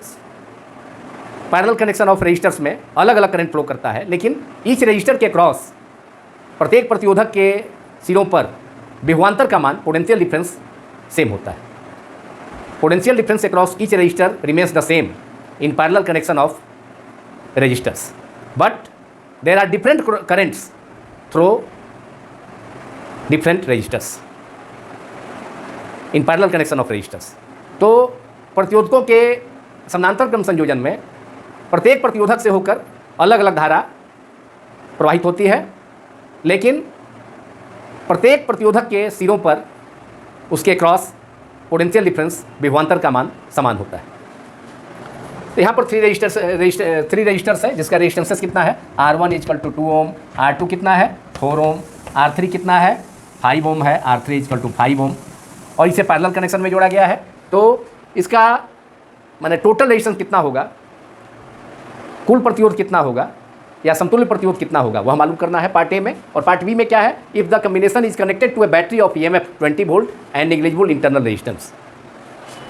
पैरेलल कनेक्शन ऑफ रजिस्टर्स में अलग अलग करंट फ्लो करता है, लेकिन ईच रजिस्टर के क्रॉस प्रत्येक प्रतिरोधक के सिरों पर विभवांतर का मान, पोटेंशियल डिफरेंस सेम होता है। Potential difference across each resistor remains the same in parallel connection of resistors, but there are different currents through different resistors in parallel connection of resistors. तो प्रतिरोधकों के समानांतर क्रम संयोजन में प्रत्येक प्रतिरोधक से होकर अलग अलग धारा प्रवाहित होती है, लेकिन प्रत्येक प्रतिरोधक के सिरों पर उसके क्रॉस पोटेंशियल डिफरेंस, विभवांतर का मान समान होता है। तो यहाँ पर थ्री रजिस्टर्स है, जिसका रेजिस्टेंसेस कितना है, R1 = 2 ओम, R2 कितना है 4 ओम, R3 कितना है 5 ओम है, R3 = 5 ओम, और इसे पैरेलल कनेक्शन में जोड़ा गया है। तो इसका माने टोटल रेजिस्टेंस कितना होगा, कुल प्रतिरोध कितना होगा, या समतुल्य प्रतिरोध कितना होगा, वह मालूम करना है पार्ट ए में। और पार्ट बी में क्या है, if the combination is connected to a battery of EMF 20 volt and negligible internal resistance,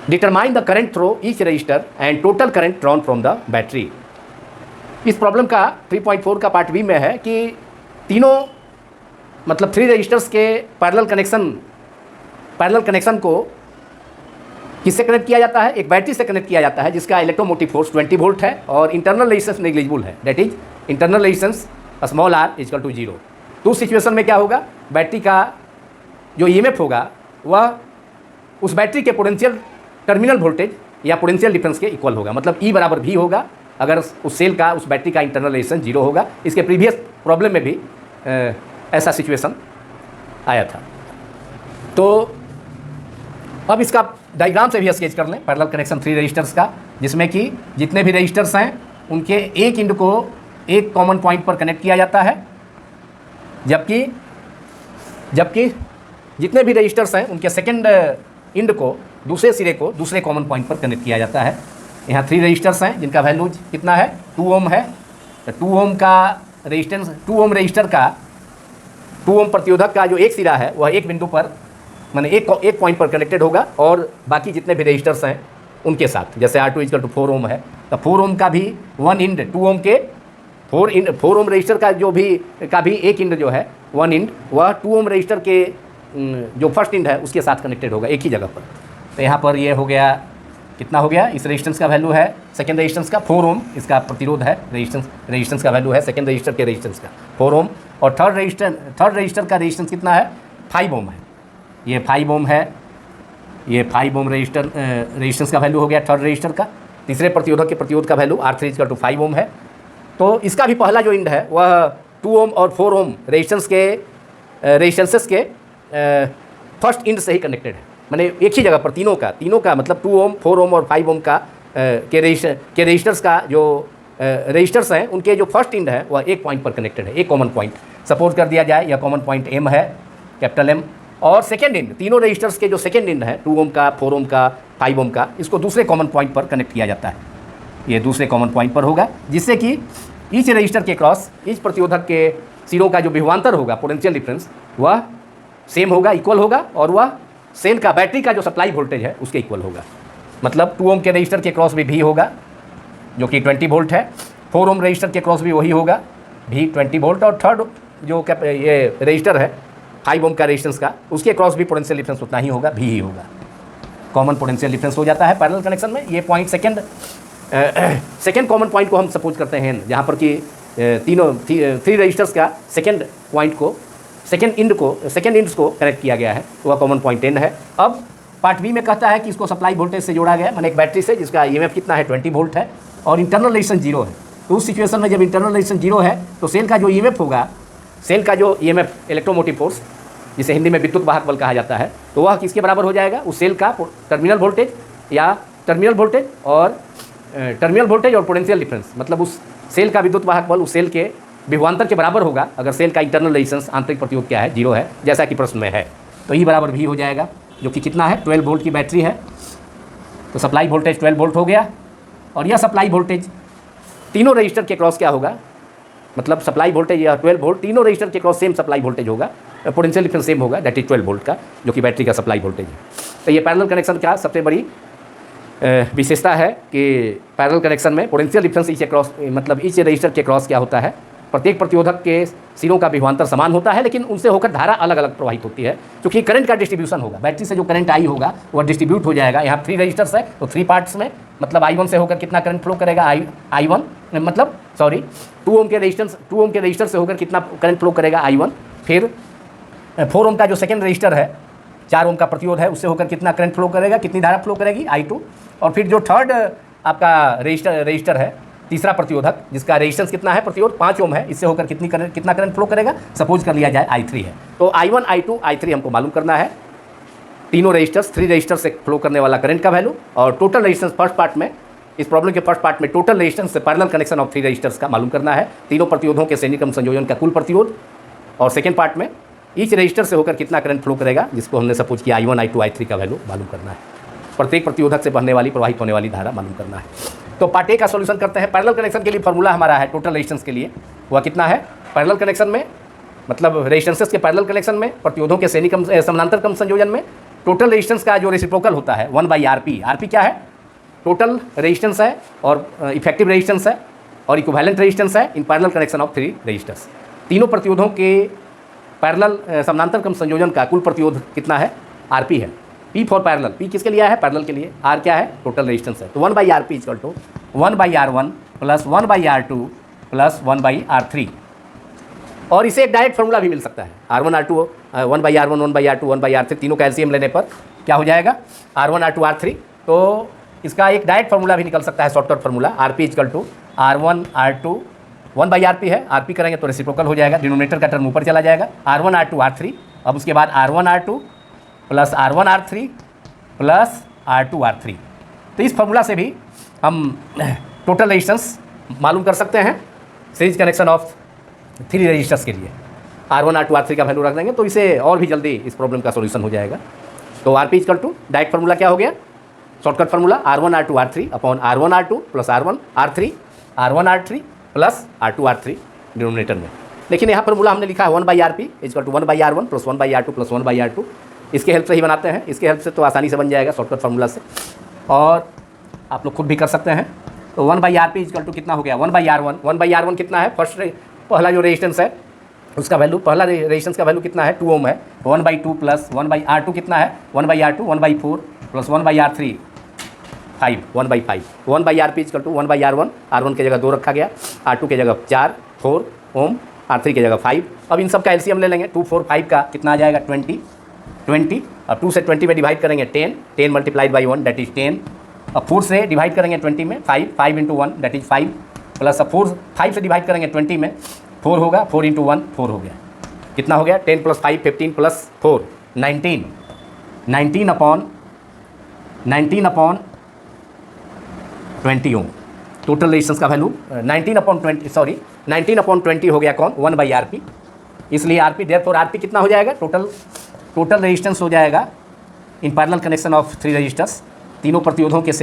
determine the current through each resistor and total current drawn from the battery. इस problem का 3.4 का part B में है कि तीनों, मतलब three resistors के parallel connection को किससे कनेक्ट किया जाता है, एक बैटरी से कनेक्ट किया जाता है जिसका इलेक्ट्रोमोटिव फोर्स 20 वोल्ट है और इंटरनल रेजिस्टेंस नेग्लिजिबल है, that is internal resistance small r = 0। तो उस सिचुएशन में क्या होगा, बैटरी का जो EMF होगा वह उस बैटरी के पोटेंशियल टर्मिनल वोल्टेज या पोटेंशियल डिफरेंस के इक्वल होगा, मतलब E = V होगा अगर उस सेल का, उस बैटरी का इंटरनल रेजिस्टेंस 0 होगा। इसके प्रीवियस प्रॉब्लम में भी ऐसा सिचुएशन आया था। तो अब इसका डायग्राम से भी स्केच कर लें पैरेलल कनेक्शन थ्री रजिस्टर्स का, जिसमें कि जितने भी रजिस्टर्स हैं उनके एक इंड को एक कॉमन पॉइंट पर कनेक्ट किया जाता है, जबकि जितने भी रजिस्टर्स हैं उनके सेकेंड इंड को, दूसरे सिरे को दूसरे कॉमन पॉइंट पर कनेक्ट किया जाता है। यहाँ थ्री रजिस्टर्स हैं जिनका वैल्यू कितना है 2 ओम है। तो 2 ओम का रेजिस्टेंस, 2 ओम रजिस्टर का, 2 ओम प्रतिरोधक का जो एक सिरा है वह एक बिंदु पर, माने एक पॉइंट पर कनेक्टेड होगा और बाकी जितने भी रजिस्टर्स हैं उनके साथ, जैसे R2 = 4 ओम है, तो 4 ओम का भी वन इंड, 2 ओम के 4 ओम रजिस्टर का भी एक इंड जो है, वन इंड, वह 2 ओम रजिस्टर के जो फर्स्ट इंड है उसके साथ कनेक्टेड होगा एक ही जगह पर। तो यहाँ पर ये हो गया, कितना हो गया, इस रेजिस्टेंस का वैल्यू है सेकेंड रेजिस्टेंस का 4 ओम, इसका प्रतिरोध है, रेजिस्टेंस का वैल्यू है सेकेंड रजिस्टर के रेजिस्टेंस का 4 ओम, और थर्ड रजिस्टर का रेजिस्टेंस कितना है 5 ओम है, ये 5 ओम है, ये 5 ओम रेजिस्टेंस का वैल्यू हो गया थर्ड रजिस्टर का। तीसरे प्रतिरोधक के प्रतिरोध का वैल्यू R3 = 5 ओम है। तो इसका भी पहला जो इंड है वह 2 ओम और 4 ओम रेजिस्टेंसेस के फर्स्ट इंड से ही कनेक्टेड है, माने एक ही जगह पर तीनों का मतलब 2 ओम 4 ओम और 5 ओम का के रजिस्टर्स का जो रजिस्टर्स हैं उनके जो फर्स्ट इंड है वह एक पॉइंट पर कनेक्टेड है, एक कॉमन पॉइंट सपोज कर दिया जाए, यह कॉमन पॉइंट M है, कैपिटल M। और सेकेंड इंड, तीनों रजिस्टर्स के जो सेकेंड इंड है 2 ओम का, 4 ओम का, 5 ओम का, इसको दूसरे कॉमन पॉइंट पर कनेक्ट किया जाता है, ये दूसरे कॉमन पॉइंट पर होगा, जिससे कि ईच रजिस्टर के क्रॉस ईच प्रतिरोधक के सिरों का जो विभवांतर होगा, पोटेंशियल डिफरेंस, वह सेम होगा, इक्वल होगा, और वह सेल का, बैटरी का जो सप्लाई वोल्टेज है उसके इक्वल होगा। मतलब 2 ओम के रजिस्टर के क्रॉस भी V होगा जो कि 20 वोल्ट है, 4 ओम रजिस्टर के क्रॉस भी वही होगा भी 20 वोल्ट, और थर्ड जो ये रजिस्टर है 5 ओम का रेजिस्टेंस का, उसके क्रॉस भी पोटेंशियल डिफरेंस उतना ही होगा, भी ही होगा, कॉमन पोटेंशियल डिफरेंस हो जाता है पैरेलल कनेक्शन में। ये पॉइंट सेकेंड कॉमन पॉइंट को हम सपोज करते हैं, जहाँ पर कि थ्री रजिस्टर्स का सेकेंड पॉइंट को, सेकेंड इंड्स को कनेक्ट किया गया है, वह कॉमन पॉइंट N है। अब पार्ट बी में कहता है कि इसको सप्लाई वोल्टेज से जोड़ा गया है, माने एक बैटरी से जिसका EMF कितना है 20 वोल्ट है और इंटरनल रेजिस्टेंस 0 है। तो उस सिचुएशन में जब इंटरनल रेजिस्टेंस 0 है तो सेल का जो EMF होगा, सेल का जो EMF इलेक्ट्रोमोटिव फोर्स जिसे हिंदी में विद्युत वाहक बल कहा जाता है, तो वह किसके बराबर हो जाएगा? उस सेल का टर्मिनल वोल्टेज या टर्मिनल वोल्टेज और पोटेंशियल डिफरेंस, मतलब उस सेल का विद्युत वाहक बल उस सेल के विभवांतर के बराबर होगा अगर सेल का इंटरनल रेजिस्टेंस आंतरिक प्रतिरोध क्या है? 0 है, जैसा कि प्रश्न में है। तो ई बराबर भी हो जाएगा, जो कि कितना है? 12 वोल्ट की बैटरी है, तो सप्लाई वोल्टेज 12 वोल्ट हो गया। और यह सप्लाई वोल्टेज तीनों रजिस्टर के क्रॉस क्या होगा? मतलब सप्लाई वोल्टेज या 12 वोल्ट तीनों रजिस्टर के क्रॉस सेम सप्लाई वोल्टेज होगा, पोटेंशियल डिफरेंस सेम होगा, दैट इज 12 वोल्ट का, जो कि बैटरी का सप्लाई वोल्टेज है। तो ये पैरेलल कनेक्शन का सबसे बड़ी विशेषता है कि पैरेलल कनेक्शन में पोटेंशियल डिफरेंस ईच क्रॉस, मतलब ईच रजिस्टर के क्रॉस क्या होता है? प्रत्येक प्रतिरोधक के सिरों का विभवांतर समान होता है, लेकिन उनसे होकर धारा अलग अलग प्रवाहित होती है, क्योंकि करंट का डिस्ट्रीब्यूशन होगा। बैटरी से जो करंट आई होगा वह डिस्ट्रीब्यूट हो जाएगा। यहाँ 3 रजिस्टर्स है, तो 3 पार्ट्स में, मतलब I1 से होकर कितना करंट फ्लो करेगा? I1 मतलब 2 ओम के रजिस्टर से होकर कितना करंट फ्लो करेगा? I1। फिर 4 ओम का जो सेकेंड रजिस्टर है, 4 ओम का प्रतिरोध है, उससे होकर कितना करंट फ्लो करेगा? कितनी धारा फ्लो करेगी? I2। और फिर जो थर्ड आपका रजिस्टर है, तीसरा प्रतिरोधक, जिसका रेजिस्टेंस कितना है? प्रतिरोध 5 ओम है, इससे होकर कितना करंट फ्लो करेगा? सपोज कर लिया जाए I3 है, तो I1 I2 I3 हमको मालूम करना है। तीनों रजिस्टर्स, 3 रजिस्टर से फ्लो करने वाला करंट का वैल्यू, और टोटल रेजिस्टेंस फर्स्ट पार्ट में, इस प्रॉब्लम के फर्स्ट पार्ट में टोटल रेजिस्टेंस से पैरेलल कनेक्शन ऑफ 3 रजिस्टर्स का मालूम करना है, तीनों प्रतिरोधों के श्रेणी क्रम संयोजन का कुल प्रतिरोध, और सेकेंड पार्ट में ईच रजिस्टर से होकर कितना करंट फ्लो करेगा, जिसको हमने सपोज किया I1 I2 I3 का वैल्यू मालूम करना है। प्रत्येक प्रतिरोधक से बहने वाली, प्रवाहित होने वाली धारा मालूम करना है। तो पार्ट ए का सॉल्यूशन करते हैं। पैरेलल कनेक्शन के लिए फार्मूला हमारा है टोटल रेजिस्टेंस के लिए, वह कितना है? पैरेलल कनेक्शन में, मतलब रेजिस्टेंसेस के पैरेलल कनेक्शन में, प्रतिरोधों के श्रेणी क्रम समानांतर क्रम संयोजन में टोटल रेजिस्टेंस का जो रेसिप्रोकल होता है 1/RP। आरपी क्या है? टोटल रेजिस्टेंस है, और इफेक्टिव रेजिस्टेंस है, और इक्विवेलेंट रेजिस्टेंस है in parallel connection of 3 resistors. तीनों प्रतिरोधों के पैरेलल समानांतर क्रम संयोजन का कुल प्रतिरोध कितना है? RP है। P फॉर पैरेलल, P किसके लिए है? पैरेलल के लिए। R क्या है? टोटल रेजिस्टेंस है। तो 1/RP equal to 1/R1 plus 1/R2 plus 1/R3। और इसे एक डायरेक्ट फार्मूला भी मिल सकता है। R1 R2 1/R1 1/R2 1/R3 तीनों का एलसीएम लेने पर क्या हो जाएगा? R1 R2 R3। तो इसका एक डायरेक्ट फार्मूला भी निकल सकता है, shortcut formula. RP equal to R1 R2 1/RP है, RP करेंगे तो रेसिप्रोकल हो जाएगा, डिनोमिनेटर का टर्म ऊपर चला जाएगा। R1 R2 R3, अब उसके बाद R1 R2 plus R1 R3 plus R2 R3। तो इस फार्मूला से भी हम टोटल रेजिस्टेंस मालूम कर सकते हैं सीरीज कनेक्शन ऑफ 3 रजिस्टर्स के लिए। R1 R2 R3 का वैल्यू रख देंगे तो इसे और भी जल्दी इस प्रॉब्लम का सॉल्यूशन हो जाएगा। तो RP equal to direct formula क्या हो गया? Shortcut formula R1 R2 R3 upon R1 R2 plus R1 R3 plus R2 R3 denominator में। लेकिन यहाँ फार्मूला हमने लिखा है 1/RP equal to 1/R1 plus 1/R2 plus 1/R2। इसके हेल्प से ही बनाते हैं, इसके हेल्प से तो आसानी से बन जाएगा शॉर्टकट फार्मूला से, और आप लोग खुद भी कर सकते हैं। तो 1/RP इक्वल टू कितना हो गया? 1/R1 कितना है? पहला जो रेजिस्टेंस है उसका वैल्यू, पहला रेजिस्टेंस का वैल्यू कितना है? 2 ओम है। 1/2 प्लस 1/R2 कितना है? 1/R2 1/4 plus 1/R3 5 1/5। 1/RP equal to 1/R1, R1 की जगह 2 रखा गया, R2 की जगह 4 ओम, R3 की जगह 5। अब इन सब का एलसीएम ले लेंगे। 2 4 5 का कितना आ जाएगा? 20। अब 2 से 20 में डिवाइड करेंगे 10 मल्टीप्लाइड बाई 1 दैट इज 10। अब 4 से डिवाइड करेंगे 20 में 5 इंटू 1 दैट इज 5 प्लस अब 5 से डिवाइड करेंगे 20 में 4 होगा, 4 इंटू 1 4 हो गया। कितना हो गया? 10 प्लस 5 15 प्लस 4 19 अपॉन 20 ओम। टोटल रेजिस्टेंस का वैल्यू 19 अपॉन 20 हो गया कौन? 1/RP। इसलिए RP देयरफॉर RP कितना हो जाएगा? टोटल रेजिस्टेंस हो जाएगा in parallel connection of 3 resistors. तीनों प्रतिरोधों के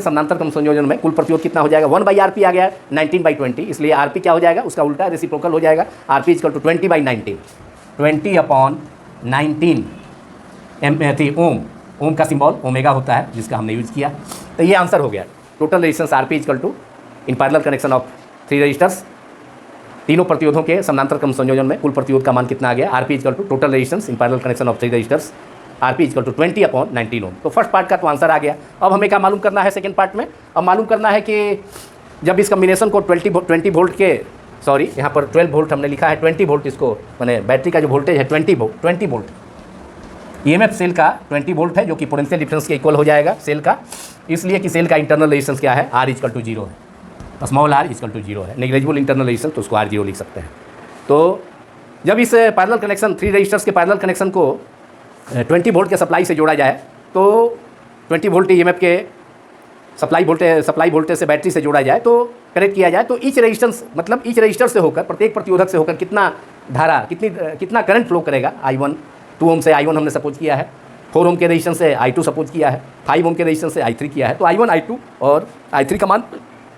समानांतर क्रम संयोजन में कुल प्रतिरोध कितना हो जाएगा? 1/RP आ गया 19/20, इसलिए RP क्या हो जाएगा? उसका उल्टा रेसिप्रोकल हो जाएगा। RP इक्वल टू 20/19, 20 अपॉन 19 ओम का सिंबल ओमेगा होता है जिसका हमने यूज़ किया। तो ये आंसर हो गया। Total resistance RP equal to in parallel connection of 3 resistors, तीनों प्रतिरोधों के समानांतर क्रम संयोजन में कुल प्रतिरोध का मान कितना आ गया? RP equal to total resistance in parallel connection of 3 resistors, RP equal to 20 upon 19 ohm. तो फर्स्ट पार्ट का तो आंसर आ गया। अब हमें क्या मालूम करना है सेकेंड पार्ट में? अब मालूम करना है कि जब इस कम्बिनेशन को 20 वोल्ट के, सॉरी यहाँ पर 12 वोल्ट हमने लिखा है, 20 वोल्ट इसको, मैंने बैटरी का जो वोल्टेज है 20 वोल्ट EMF सेल का 20 वोल्ट है, जो कि पोटेंशियल डिफरेंस के इक्वल हो जाएगा सेल का, इसलिए कि सेल का इंटरनल रेजिस्टेंस क्या है? R इक्वल टू 0 है, स्मॉल r इक्वल टू 0 है। नेग्लिजिबल इंटरनल रेजिस्टेंस तो उसको R0 लिख सकते हैं। तो जब इस पैरेलल कनेक्शन 3 रजिस्टर्स के पैरेलल कनेक्शन को 20 वोल्ट के सप्लाई से जोड़ा जाए तो 20 वोल्ट ईएमएफ के सप्लाई वोल्टेज से बैटरी से जोड़ा जाए तो कनेक्ट किया जाए तो ईच रेजिस्टेंस मतलब ईच रजिस्टर से होकर प्रत्येक प्रतिरोधक से होकर कितना धारा कितना करंट फ्लो करेगा। I1 2 ओम से I1 हमने सपोज किया है, 4 ओम के रेजिस्टेंस से I2 सपोज किया है, 5 ओम के रेजिस्टेंस से I3 किया है। तो I1 I2 और I3 का मान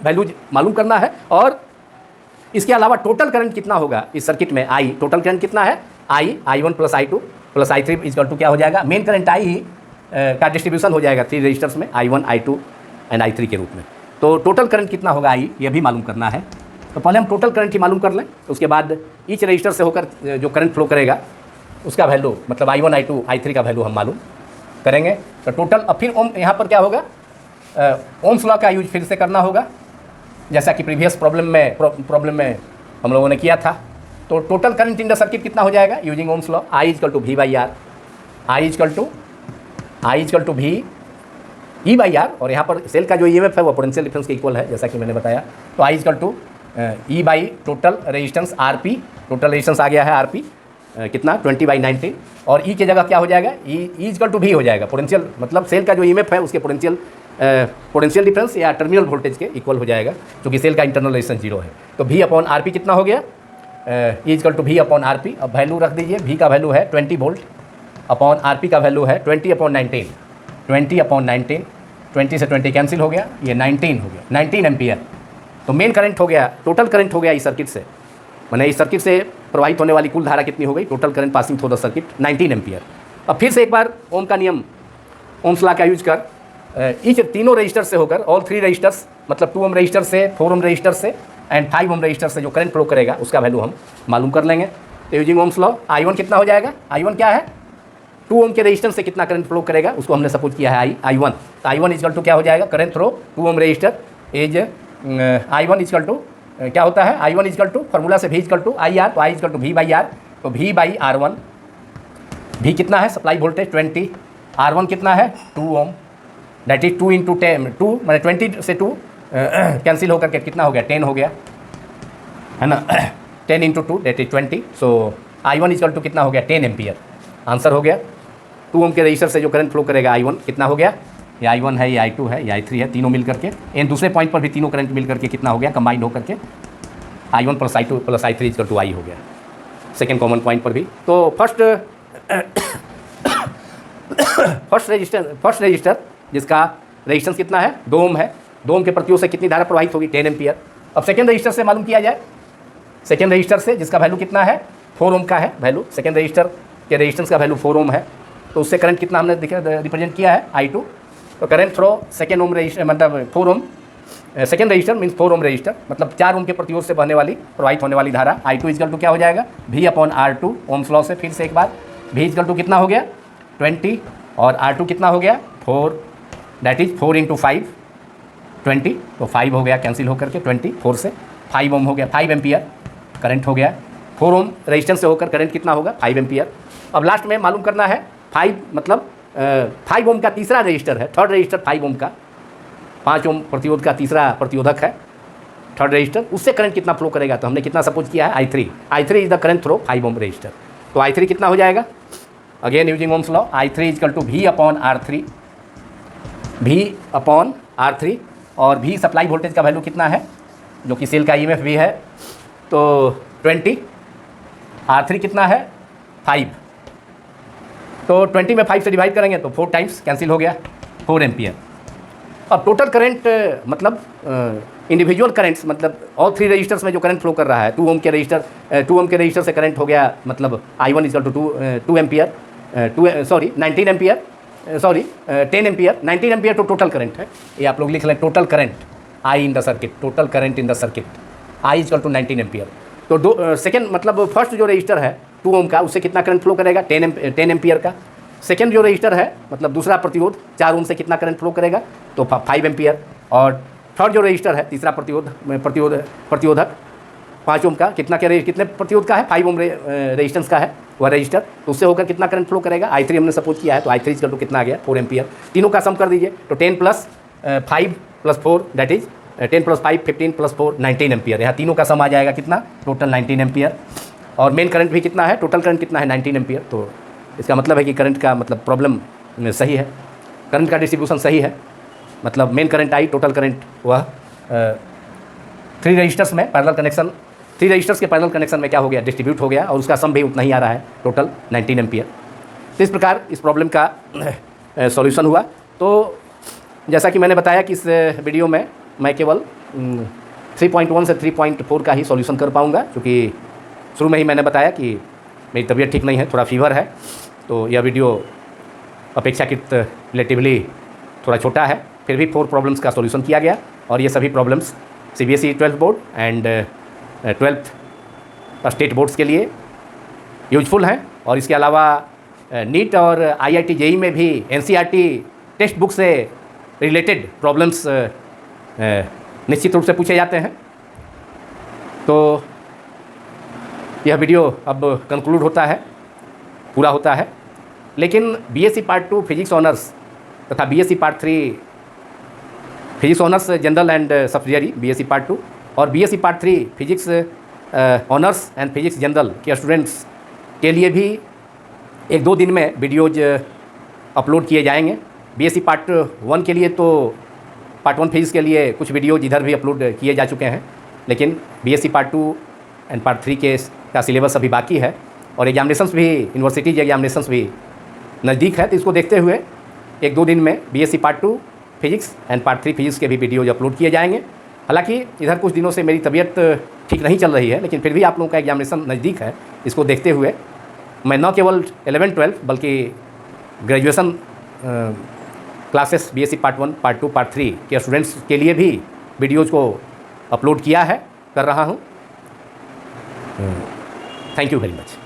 वैल्यू मालूम करना है और इसके अलावा टोटल करंट कितना होगा इस सर्किट में। टोटल करंट कितना है I1 plus I2 plus I3 equal to क्या हो जाएगा, मेन करंट I ही का डिस्ट्रीब्यूशन हो जाएगा 3 रजिस्टर्स में I1 I2 एंड I3 के रूप में। तो टोटल करंट कितना होगा ये भी मालूम करना है। तो पहले हम टोटल करंट ही मालूम कर लें, उसके बाद ईच रजिस्टर से होकर जो करंट फ्लो करेगा उसका वैल्यू मतलब I1 I2 I3 का वैल्यू हम मालूम करेंगे। तो टोटल अब फिर ओम यहाँ पर क्या होगा, ओम्स लॉ का यूज फिर से करना होगा जैसा कि प्रीवियस प्रॉब्लम में हम लोगों ने किया था। तो total current in the circuit कितना हो जाएगा using ohms law, I equal to V/R, I equal to V E/R और यहाँ पर सेल का जो ईएमएफ है वो पोटेंशियल डिफरेंस के इक्वल है जैसा कि मैंने बताया। तो I equal to E by total resistance RP, total resistance आ गया है RP कितना 20/19 और E की जगह क्या हो जाएगा E इक्वल टू V हो जाएगा, पोटेंशियल मतलब सेल का जो ईएमएफ है उसके पोटेंशियल डिफरेंस या टर्मिनल वोल्टेज के इक्वल हो जाएगा क्योंकि सेल का इंटरनल रेजिस्टेंस 0 है। तो V/RP कितना हो गया E इक्वल टू V/RP। अब वैल्यू रख दीजिए, V का वैल्यू है 20 वोल्ट अपॉन RP का वैल्यू है 20/19, 20/19, 20 से 20 कैंसिल हो गया, ये 19 हो गया, 19 एम्पियर। तो मेन करंट हो गया, टोटल करंट हो गया इस सर्किट से, मैंने इस सर्किट से प्रवाहित होने वाली कुल धारा कितनी हो गई, total current passing through the circuit 19 ampere. अब फिर से एक बार ओम का नियम, ओम्स लॉ का यूज कर ईच तीनों रजिस्टर से होकर ऑल 3 रजिस्टर्स मतलब 2 ओम रजिस्टर से, 4 ओम रजिस्टर से एंड 5 ओम रजिस्टर से जो करंट फ्लो करेगा उसका वैल्यू हम मालूम कर लेंगे। तो यूजिंग ओम्स लॉ I1 कितना हो जाएगा, I1 क्या है 2 ओम के रेजिस्टेंस से कितना करंट फ्लो करेगा उसको हमने सपोज किया है I1। तो I1 इक्वल टू क्या हो जाएगा, current through 2 ohm resistor is I1 equal to क्या होता है I1 इक्वल टू फार्मूला से V इक्वल टू IR, तो I इक्वल टू V/R। तो V/R1, V कितना है सप्लाई वोल्टेज 20, R1 कितना है 2 ओम, दैट इज 2 इंटू 10, 2 मैंने 20 से 2 कैंसिल होकर के कितना हो गया 10 हो गया है ना, 10 into 2 that is 20। So I1 equal to कितना हो गया 10 एम्पियर, आंसर हो गया। 2 ओम के रजिस्टर से जो करंट फ्लो करेगा I1 कितना हो गया, ये I1 है, ये I2 है, ये I3 है, तीनों मिल करके एंड दूसरे पॉइंट पर भी तीनों करंट मिल करके कितना हो गया कंबाइंड होकर के I1 plus I2 plus I3 equal to I हो गया सेकेंड कॉमन पॉइंट पर भी। तो फर्स्ट रजिस्टर जिसका रेजिस्टेंस कितना है 2 ओम है, 2 ओम के प्रतिरोध से कितनी धारा प्रवाहित होगी 10 एम्पियर। अब सेकेंड रजिस्टर से मालूम किया जाए, सेकेंड रजिस्टर से जिसका वैल्यू कितना है 4 ओम का है वैल्यू, सेकेंड रजिस्टर के रेजिस्टेंस का वैल्यू 4 ओम है, तो उससे करंट कितना हमने रिप्रेजेंट किया है I2। तो current throw second ohm resistor मतलब 4 ओम, second register means 4 ohm resistor मतलब 4 ओम के प्रतिरोध से बहने वाली प्रवाहित होने वाली धारा I2 इक्वल टू क्या हो जाएगा V/R2 ओम्स लॉ से फिर से एक बार V इक्वल टू कितना हो गया 20 और R2 कितना हो गया 4, दैट इज 4 इंटू 5 20, तो 5 हो गया कैंसिल होकर के 20, 4 से 5 ओम हो गया 5 एम्पियर करंट हो गया, 4 ओम रेजिस्टेंस से होकर करंट कितना होगा 5 एम्पियर। अब लास्ट में मालूम करना है 5 मतलब 5 ओम का तीसरा रजिस्टर है, थर्ड रजिस्टर 5 ओम का, 5 ओम प्रतिरोध का तीसरा प्रतिरोधक है थर्ड रजिस्टर, उससे करंट कितना फ्लो करेगा। तो हमने कितना सपोज किया है I3 is the current through 5 ohm resistor. तो I3 कितना हो जाएगा, again using ohms law I3 equal to V/R3, V/R3 और V सप्लाई वोल्टेज का वैल्यू कितना है जो कि सेल का ईएमएफ भी है, तो 20, R3 कितना है 5, तो 20 में 5 से डिवाइड करेंगे तो 4 टाइम्स कैंसिल हो गया 4 एम्पियर। अब टोटल करंट मतलब इंडिविजुअल करंट्स मतलब ऑल 3 रजिस्टर्स में जो करंट फ्लो कर रहा है 2 ओम के रजिस्टर से करंट हो गया मतलब I1 equal to 2 ampere 19 ampere 10 ampere 19 ampere तो टोटल करंट है, ये आप लोग लिख लें total current I in the circuit, total current in the circuit I equal to 19 ampere. तो सेकेंड मतलब फर्स्ट जो रजिस्टर है 2 ओम का उससे कितना करंट फ्लो करेगा 10 एम्पियर का, सेकेंड जो रजिस्टर है मतलब दूसरा प्रतिरोध 4 ओम से कितना करंट फ्लो करेगा तो 5 एम्पियर, और थर्ड जो रजिस्टर है तीसरा प्रतिरोधक 5 ओम का कितने प्रतिरोध का है 5 ओम रेजिस्टेंस का है वह रजिस्टर, तो उससे होकर कितना करंट फ्लो करेगा I3 हमने सपोज किया है, तो I3 इक्वल टू कितना आ गया 4 एम्पियर। तीनों का सम कर दीजिए तो 10 plus 5 plus 4 that is 10 plus 5 15 plus 4 19 ampere, यहाँ तीनों का सम आ जाएगा कितना टोटल 19 एम्पियर। और मेन करंट भी कितना है, टोटल करंट कितना है 19 एम्पियर। तो इसका मतलब है कि करंट का मतलब प्रॉब्लम सही है, करंट का डिस्ट्रीब्यूशन सही है, मतलब main current I, total current वह 3 रजिस्टर्स में पैरेलल कनेक्शन, 3 रजिस्टर्स के पैरेलल कनेक्शन में क्या हो गया, डिस्ट्रीब्यूट हो गया और उसका सम भी उतना ही आ रहा है, टोटल 19 एम्पियर। तो इस प्रकार इस प्रॉब्लम का सॉल्यूशन हुआ। तो जैसा कि मैंने बताया कि इस वीडियो में मैं केवल 3.1 से 3.4 का ही सॉल्यूशन कर पाऊँगा, क्योंकि शुरू में ही मैंने बताया कि मेरी तबीयत ठीक नहीं है, थोड़ा फीवर है। तो यह वीडियो अपेक्षाकृत रिलेटिवली थोड़ा छोटा है, फिर भी 4 प्रॉब्लम्स का सॉल्यूशन किया गया और ये सभी problems CBSE 12th board and 12th state boards के लिए यूजफुल हैं। और इसके अलावा नीट और IIT JEE में भी NCERT टेक्स्ट बुक से रिलेटेड प्रॉब्लम्स निश्चित रूप से पूछे जाते हैं। तो यह वीडियो अब कंक्लूड होता है, पूरा होता है। लेकिन BSc पार्ट 2 फिजिक्स ऑनर्स तथा BSc part 3 physics honours general and subsidiary BSc part 2 और BSc part 3 physics honours and physics general के स्टूडेंट्स के लिए भी 1-2 दिन में वीडियोज अपलोड किए जाएंगे। BSc पार्ट 1 के लिए तो पार्ट 1 फिजिक्स के लिए कुछ वीडियोज इधर भी अपलोड किए जा चुके हैं, लेकिन BSc पार्ट 2 एंड पार्ट 3 का सिलेबस अभी बाकी है और एग्जामिनेशंस भी, यूनिवर्सिटीज एग्जामिनेशंस भी नज़दीक है। तो इसको देखते हुए 1-2 दिन में BSc part 2 physics and part 3 physics के भी वीडियोज अपलोड किए जाएंगे। हालांकि इधर कुछ दिनों से मेरी तबीयत ठीक नहीं चल रही है, लेकिन फिर भी आप लोगों का एग्जामिनेशन नज़दीक है, इसको देखते हुए मैं न केवल 11-12 बल्कि graduation classes BSc part 1, part 2, part 3 के स्टूडेंट्स के लिए भी वीडियोज़ को अपलोड किया है, कर रहा हूँ। Thank you very much.